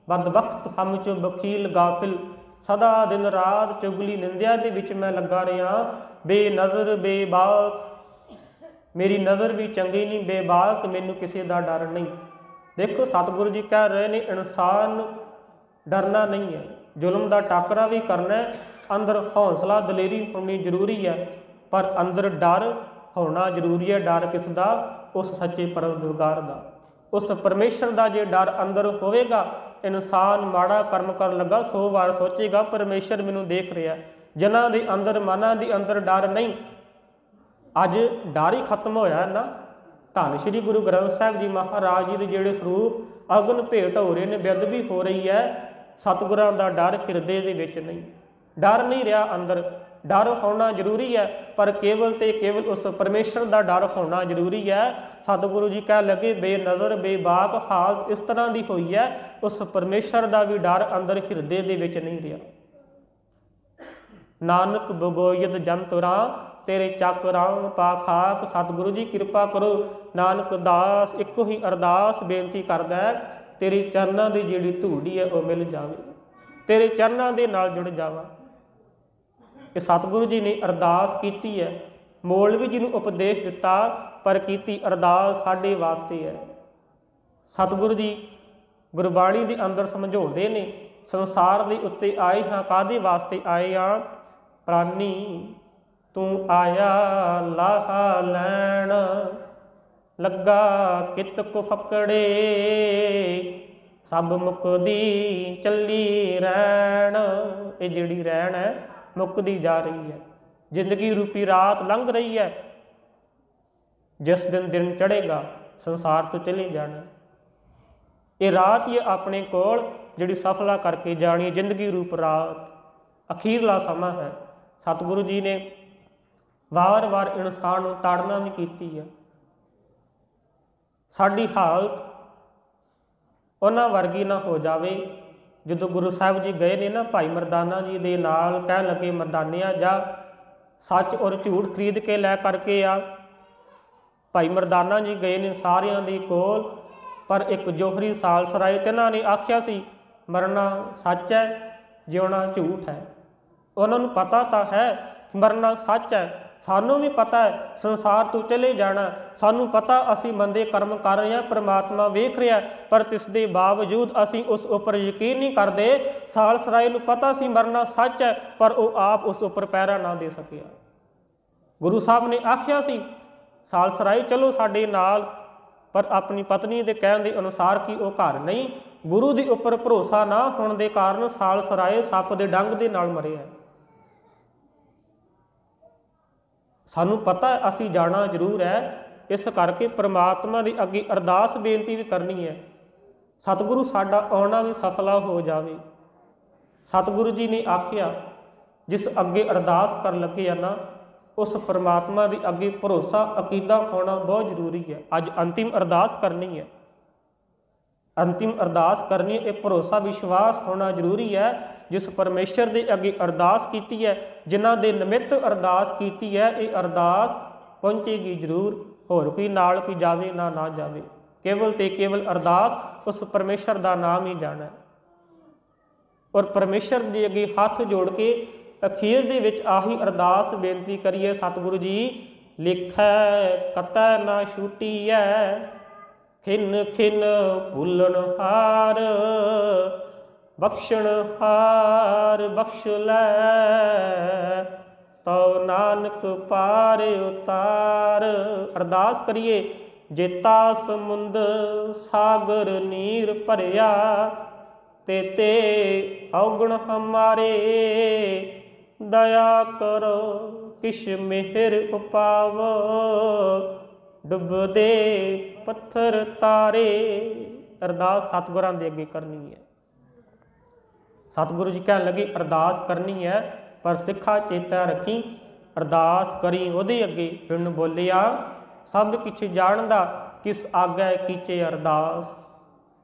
ਬਦਬਖਤ ਹਮ ਚੋ ਬਖੀਲ ਗਾਫਿਲ, ਸਦਾ ਦਿਨ ਰਾਤ ਚੁਗਲੀ ਨਿੰਦਿਆ ਦੇ ਵਿੱਚ ਮੈਂ ਲੱਗਾ ਰਿਹਾ। ਬੇਨਜ਼ਰ ਬੇਬਾਕ, ਮੇਰੀ ਨਜ਼ਰ ਵੀ ਚੰਗੀ ਨਹੀਂ, ਬੇਬਾਕ, ਮੈਨੂੰ ਕਿਸੇ ਦਾ ਡਰ ਨਹੀਂ। ਦੇਖੋ ਸਤਿਗੁਰੂ ਜੀ ਕਹਿ ਰਹੇ ਨੇ, ਇਨਸਾਨ ਨੂੰ ਡਰਨਾ ਨਹੀਂ ਹੈ, ਜ਼ੁਲਮ ਦਾ ਟਾਕਰਾ ਵੀ ਕਰਨਾ, ਅੰਦਰ ਹੌਸਲਾ ਦਲੇਰੀ ਹੋਣੀ ਜ਼ਰੂਰੀ ਹੈ, ਪਰ ਅੰਦਰ ਡਰ ਹੋਣਾ ਜ਼ਰੂਰੀ ਹੈ। ਡਰ ਕਿਸ ਦਾ? ਉਸ ਸੱਚੇ ਪਰਵਰਦਿਗਾਰ ਦਾ, ਉਸ ਪਰਮੇਸ਼ਰ ਦਾ। ਜੇ ਡਰ ਅੰਦਰ ਹੋਵੇਗਾ, ਇਨਸਾਨ ਮਾੜਾ ਕਰਮ ਕਰਨ ਲੱਗਾ 100 ਵਾਰ ਸੋਚੇਗਾ, ਪਰਮੇਸ਼ਰ ਮੈਨੂੰ ਦੇਖ ਰਿਹਾ। ਜਿਨ੍ਹਾਂ ਦੇ ਅੰਦਰ, ਮਨਾਂ ਦੇ ਅੰਦਰ ਡਰ ਨਹੀਂ, ਅੱਜ ਡਰ ਹੀ ਖਤਮ ਹੋਇਆ ਨਾ। ਧੰਨ ਸ਼੍ਰੀ ਗੁਰੂ ਗ੍ਰੰਥ ਸਾਹਿਬ ਜੀ ਮਹਾਰਾਜ ਜੀ ਦੇ ਜਿਹੜੇ ਸਰੂਪ ਅਗਨ ਭੇਟ ਹੋ ਰਹੇ ਨੇ, ਬੇਅਦਬੀ ਹੋ ਰਹੀ ਹੈ, ਸਤਿਗੁਰਾਂ ਦਾ ਡਰ ਹਿਰਦੇ ਦੇ ਵਿੱਚ ਨਹੀਂ, ਡਰ ਨਹੀਂ ਰਿਹਾ ਅੰਦਰ। ਡਰ ਹੋਣਾ ਜ਼ਰੂਰੀ ਹੈ, ਪਰ ਕੇਵਲ ਤੇ ਕੇਵਲ ਉਸ ਪਰਮੇਸ਼ਰ ਦਾ ਡਰ ਹੋਣਾ ਜ਼ਰੂਰੀ ਹੈ। ਸਤਿਗੁਰੂ ਜੀ ਕਹਿ ਲੱਗੇ, ਬੇਨਜ਼ਰ ਬੇਬਾਕ ਹਾਲਤ ਇਸ ਤਰ੍ਹਾਂ ਦੀ ਹੋਈ ਹੈ, ਉਸ ਪਰਮੇਸ਼ਰ ਦਾ ਵੀ ਡਰ ਅੰਦਰ ਹਿਰਦੇ ਦੇ ਵਿੱਚ ਨਹੀਂ ਰਿਹਾ। ਨਾਨਕ ਬਗੋਇਦ ਜੰਤੁਰਾਂ ਤੇਰੇ ਚੱਕ ਰਾਮ ਪਾ ਖਾਕ। ਸਤਿਗੁਰੂ ਜੀ ਕਿਰਪਾ ਕਰੋ। ਨਾਨਕ ਦਾਸ ਇੱਕੋ ਹੀ ਅਰਦਾਸ ਬੇਨਤੀ ਕਰਦਾ ਹੈ, ਤੇਰੇ ਚਰਨਾਂ ਦੀ ਜਿਹੜੀ ਧੂੜੀ ਹੈ ਉਹ ਮਿਲ ਜਾਵੇ, ਤੇਰੇ ਚਰਨਾਂ ਦੇ ਨਾਲ ਜੁੜ ਜਾਵਾਂ। ਇਹ ਸਤਿਗੁਰੂ ਜੀ ਨੇ ਅਰਦਾਸ ਕੀਤੀ ਹੈ। ਮੌਲਵੀ ਜੀ ਨੂੰ ਉਪਦੇਸ਼ ਦਿੱਤਾ, ਪਰ ਕੀਤੀ ਅਰਦਾਸ ਸਾਡੇ ਵਾਸਤੇ ਹੈ। ਸਤਿਗੁਰੂ ਜੀ ਗੁਰਬਾਣੀ ਦੇ ਅੰਦਰ ਸਮਝਾਉਂਦੇ ਨੇ, ਸੰਸਾਰ ਦੇ ਉੱਤੇ ਆਏ ਹਾਂ ਕਾਹਦੇ ਵਾਸਤੇ ਆਏ ਹਾਂ? ਪ੍ਰਾਨੀ ਤੂੰ ਆਇਆ ਲਾਹਾ ਲੈਣ, ਲੱਗਾ ਕਿਤ ਕੋ ਫਕੜੇ, ਸਭ ਮੁਕਦੀ ਚੱਲੀ ਰਹਿਣ। ਇਹ ਜਿਹੜੀ ਰਹਿਣ ਹੈ ਮੁੱਕਦੀ ਜਾ ਰਹੀ ਹੈ, ਜ਼ਿੰਦਗੀ ਰੂਪੀ ਰਾਤ ਲੰਘ ਰਹੀ ਹੈ। ਜਿਸ ਦਿਨ ਦਿਨ ਚੜ੍ਹੇਗਾ ਸੰਸਾਰ ਤੋਂ ਚਲੇ ਜਾਣਾ। ਇਹ ਰਾਤ ਹੀ ਆਪਣੇ ਕੋਲ ਜਿਹੜੀ ਸਫਲਾ ਕਰਕੇ ਜਾਣੀ, ਜ਼ਿੰਦਗੀ ਰੂਪ ਰਾਤ, ਅਖੀਰਲਾ ਸਮਾਂ ਹੈ। ਸਤਿਗੁਰੂ ਜੀ ਨੇ ਵਾਰ-ਵਾਰ ਇਨਸਾਨ ਨੂੰ ਤਾੜਨਾ ਵੀ ਕੀਤੀ ਹੈ। ਸਾਡੀ ਹਾਲਤ ਉਹਨਾਂ ਵਰਗੀ ਨਾ ਹੋ ਜਾਵੇ। ਜਦੋਂ ਗੁਰੂ ਸਾਹਿਬ ਜੀ ਗਏ ਨੇ ਨਾ ਭਾਈ ਮਰਦਾਨਾ ਜੀ ਦੇ ਨਾਲ, ਕਹਿਣ ਲੱਗੇ, ਮਰਦਾਨਿਆ ਜਾ ਸੱਚ ਔਰ ਝੂਠ ਖਰੀਦ ਕੇ ਲੈ ਕਰਕੇ ਆ। ਭਾਈ ਮਰਦਾਨਾ ਜੀ ਗਏ ਨੇ ਸਾਰਿਆਂ ਦੇ ਕੋਲ, ਪਰ ਇੱਕ ਜੋਹਰੀ ਸਾਲਸਰਾਏ ਤਿੰਨਾਂ ਨੇ ਆਖਿਆ ਸੀ, ਮਰਨਾ ਸੱਚ ਹੈ, ਜਿਉਣਾ ਝੂਠ ਹੈ। ਉਹਨਾਂ ਨੂੰ ਪਤਾ ਤਾਂ ਹੈ ਮਰਨਾ ਸੱਚ ਹੈ, ਸਾਨੂੰ ਵੀ ਪਤਾ ਹੈ ਸੰਸਾਰ ਤੋਂ ਚਲੇ ਜਾਣਾ, ਸਾਨੂੰ ਪਤਾ ਅਸੀਂ ਮੰਦੇ ਕਰਮ ਕਰ ਰਹੇ ਹਾਂ, ਪਰਮਾਤਮਾ ਵੇਖ ਰਿਹਾ, ਪਰ ਇਸ ਦੇ ਬਾਵਜੂਦ ਅਸੀਂ ਉਸ ਉੱਪਰ ਯਕੀਨ ਨਹੀਂ ਕਰਦੇ। ਸਾਲਸਰਾਏ ਨੂੰ ਪਤਾ ਸੀ ਮਰਨਾ ਸੱਚ ਹੈ, ਪਰ ਉਹ ਆਪ ਉਸ ਉੱਪਰ ਪਹਿਰਾ ਨਾ ਦੇ ਸਕਿਆ। ਗੁਰੂ ਸਾਹਿਬ ਨੇ ਆਖਿਆ ਸੀ ਸਾਲਸਰਾਏ ਚਲੋ ਸਾਡੇ ਨਾਲ, ਪਰ ਆਪਣੀ ਪਤਨੀ ਦੇ ਕਹਿਣ ਦੇ ਅਨੁਸਾਰ ਕਿ ਉਹ ਘਰ ਨਹੀਂ। ਗੁਰੂ ਦੇ ਉੱਪਰ ਭਰੋਸਾ ਨਾ ਹੋਣ ਦੇ ਕਾਰਨ ਸਾਲਸਰਾਏ ਸੱਪ ਦੇ ਡੰਗ ਦੇ ਨਾਲ ਮਰਿਆ। ਸਾਨੂੰ ਪਤਾ ਅਸੀਂ ਜਾਣਾ ਜ਼ਰੂਰ ਹੈ, इस करके परमात्मा की अगे अरदास बेनती भी करनी है, सतगुरु साडा आउणा भी सफला हो जाए। सतगुरु जी ने आखिया जिस अगे अरदास कर लगे ना, उस परमात्मा के अगे भरोसा अकीदा होना बहुत जरूरी है। अज अंतिम अरदास करनी है, अंतिम अरदास करनी है, ये भरोसा विश्वास होना जरूरी है। जिस परमेश्वर के अगे अरदास की है, जिन्हां दे निमित्त अरदास की है, ये अरदास पहुँचेगी जरूर। होर कोई नाल कोई जावे ना ना जावे, केवल ते केवल अरदास उस परमेश्वर का नाम ही जाना है। और परमेश्वर के अगे हाथ जोड़ के अखीर दे विच आही अरदास बेनती करिए, सतगुरु जी लिखै कतै ना छूटीऐ, खिन खिन भूलन हार, बख्शण हार बख्श लै, तो नानक पार उतार। अरदास करिए, जेता समुंद सागर नीर भरिया, ते अवगुण हमारे, दया करो किश मेहर उपावो, डुबदे पत्थर तारे। अरदास सतगुरां दे अगे करनी है। सतगुरु जी कहन लगे अरदास करनी है, पर सिखा चेता रखी, अरदास करी उहदे अगे बिन बोलिया, सब किछ जानदा किस आगे कीचे अरदास।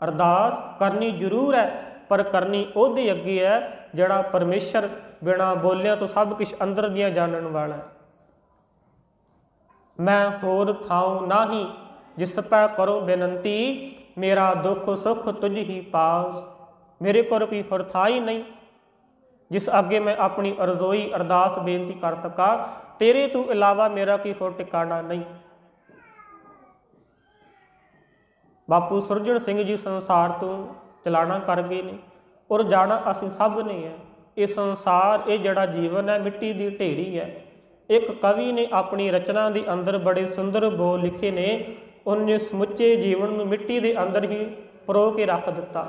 अरदास करनी जरूर है, पर करनी उहदे अगे है जिहड़ा परमेश्वर बिना बोलिया तो सब कुछ अंदर दियां जानन वाला है। मैं होर थाऊं नाही जिस पै करो बेनती, मेरा दुख सुख तुझ ही पास। मेरे को कोई होर था ही नहीं जिस अगे मैं अपनी अरजोई अरदास बेनती कर सका, तेरे तो इलावा मेरा कोई होर टिकाणा नहीं। बापू सुरजन सिंह जी संसार तो चलाना कर गए ने, और जाना असीं सब ने है। ये संसार ये जड़ा जीवन है मिट्टी की ढेरी है। एक कवि ने अपनी रचना के अंदर बड़े सुंदर बोल लिखे ने, उन्हें समुचे जीवन में मिट्टी के अंदर ही परो के रख दिता।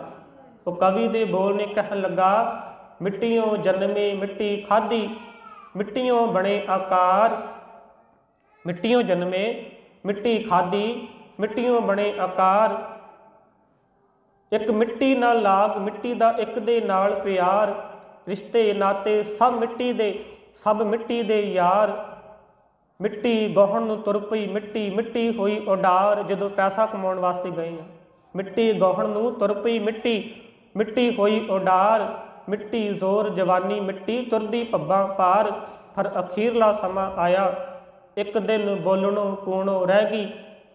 तो कवि के बोल ने कहन लगा, मिट्टियों जन्मे मिट्टी खाधी, मिट्टियों बने आकार, मिट्टियों जन्मे मिट्टी खाधी, मिट्टियों बने आकार। एक मिट्टी नाल लाग मिट्टी दा एक दे नाल प्यार, रिश्ते नाते सब मिट्टी दे सब मिट्टी दे यार। मिट्टी गौहण नूं तुर पई मिट्टी, मिट्टी होई उडार। जदों पैसा कमाउण वास्ते गए हैं, मिट्टी गौहण नूं तुर पई मिट्टी, मिट्टी होई उडार। मिट्टी जोर जवानी मिट्टी, तुरदी पब्बां पार। पर अखीरला समा आया, एक दिन बोलणों कूणों रह गई,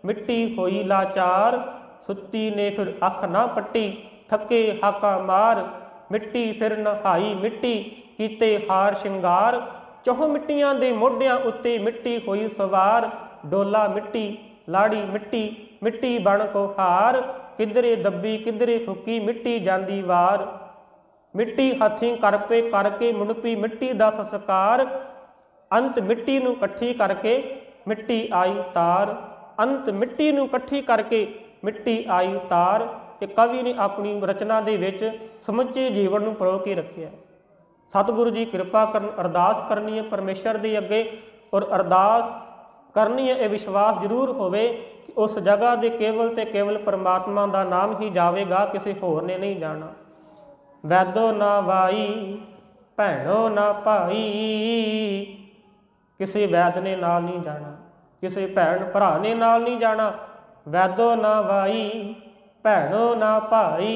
मिट्टी होई लाचार। सुत्ती ने फिर अख ना पट्टी, थके हाका मार। मिट्टी फिर नहाई मिट्टी, कीते हार शिंगार। चौह मिट्टियां दे मोढियां उत्ते मिट्टी होई सवार। डोला मिट्टी लाड़ी मिट्टी, मिट्टी बण को हार। किधरे दब्बी किधरे फुकी, मिट्टी जांदी वार। मिट्टी हथीं करपे करके मुंडपी, मिट्टी दा संस्कार। अंत मिट्टी नूं कट्ठी करके मिट्टी आई तार। अंत मिट्टी नूं कट्ठी करके मिट्टी आई तार। एक कवि ने अपनी रचना दे विच समुचे जीवन नूं परो के रखिया। सतगुरु जी कृपा करन, अरदास करनी है परमेश्वर दे अगे, और अरदास करनी है ये विश्वास जरूर होवे कि उस जगह दे केवल ते केवल परमात्मा का नाम ही जावेगा, किसी होर ने नहीं जाना। वैदो ना वाई भैणो ना भाई, किसी वैद ने नाल नहीं जाना, किसी भैन भरा ने नाल नहीं जाना। वैदो ना वाई भैणो ना भाई,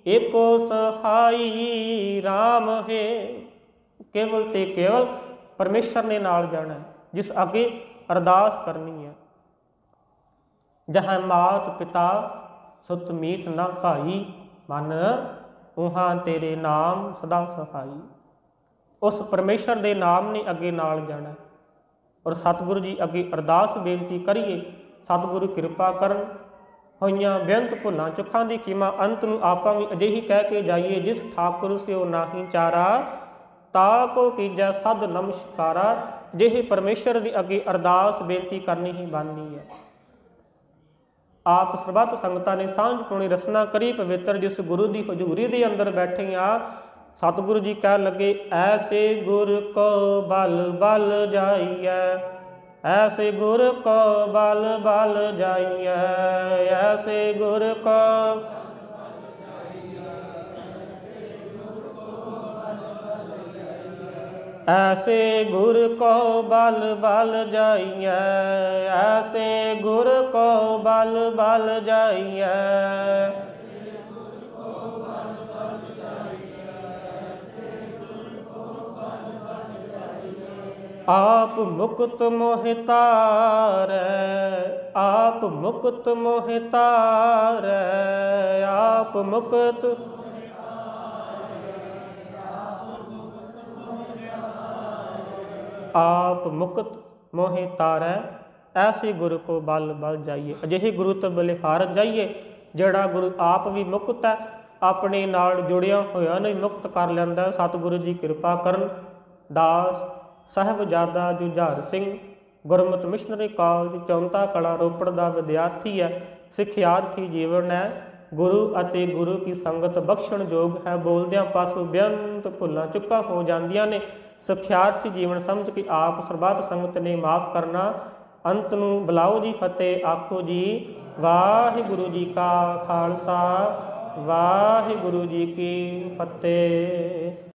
एको सहाई राम है। केवल ते केवल परमेश्वर ने नाल जाना है, जिस अगे अरदास करनी है। जहाँ मात पिता सुत मीत ना भाई, मन उहाँ तेरे नाम सदा सहाई। उस परमेश्वर के नाम ने अगे नाल जाना है। और सतगुरु जी अगे अरदास बेनती करिए, सतगुरु कृपा करन। होइयां बेअंत भुलां चुखां दी खीमा, अंत नूं आपां भी अजिही कह के जाइए, जिस ठाकुर स्यो नाही चारा, ताको कीजै सद नमस्कारा। जिह परमेश्वर के अगे अरदास बेनती करनी ही बननी है। आप सरबत संगतां ने सांझ पाउणी रसना करी पवित्र, जिस गुरु की हजूरी के अंदर बैठे आ। सतगुरु जी कह लगे, ऐसे गुर को बल बल जाइए, ऐसे गुर को बल बल जाइए, ऐसे गुर को ऐसे गुर को बल बल जाइए, ऐसे गुर को बल बल जाइए। आप मुक्त मोहि तारै, आप मुक्त मोहि तारै, आप मुक्त आप मुक्त मोहि तारै, ऐसे गुरु को बल बल जाइए। अजिहे गुरु तो बलिहार जाइए ਜਿਹੜਾ ਗੁਰੂ ਆਪ ਵੀ ਮੁਕਤ ਹੈ, ਆਪਣੇ ਨਾਲ ਜੁੜਿਆ ਹੋਇਆ ਨੂੰ ਮੁਕਤ ਕਰ ਲੈਂਦਾ। ਸਤਿਗੁਰੂ ਜੀ ਕਿਰਪਾ ਕਰਨ। ਦਾਸ ਸਾਹਿਬਜ਼ਾਦਾ ਜੁਝਾਰ ਸਿੰਘ ਗੁਰਮਤਿ ਮਿਸ਼ਨਰੀ ਕਾਲਜ ਚੌਂਤਾ ਕਲਾਂ ਰੋਪੜ ਦਾ ਵਿਦਿਆਰਥੀ ਹੈ। ਸਿੱਖਿਆਰਥੀ ਜੀਵਨ ਹੈ, ਗੁਰੂ ਅਤੇ ਗੁਰੂ ਕੀ ਸੰਗਤ ਬਖਸ਼ਣ ਯੋਗ ਹੈ। ਬੋਲਦਿਆਂ ਪਾਸੋਂ ਬੇਅੰਤ ਭੁੱਲਾਂ ਚੁੱਕਾ ਹੋ ਜਾਂਦੀਆਂ ਨੇ। ਸਿੱਖਿਆਰਥੀ ਜੀਵਨ ਸਮਝ ਕੇ ਆਪ ਸਰਬੱਤ ਸੰਗਤ ਨੇ ਮਾਫ ਕਰਨਾ। ਅੰਤ ਨੂੰ ਬੁਲਾਓ ਜੀ ਫਤਿਹ, ਆਖੋ ਜੀ ਵਾਹਿਗੁਰੂ ਜੀ ਕਾ ਖਾਲਸਾ, ਵਾਹਿਗੁਰੂ ਜੀ ਕੀ ਫਤਿਹ।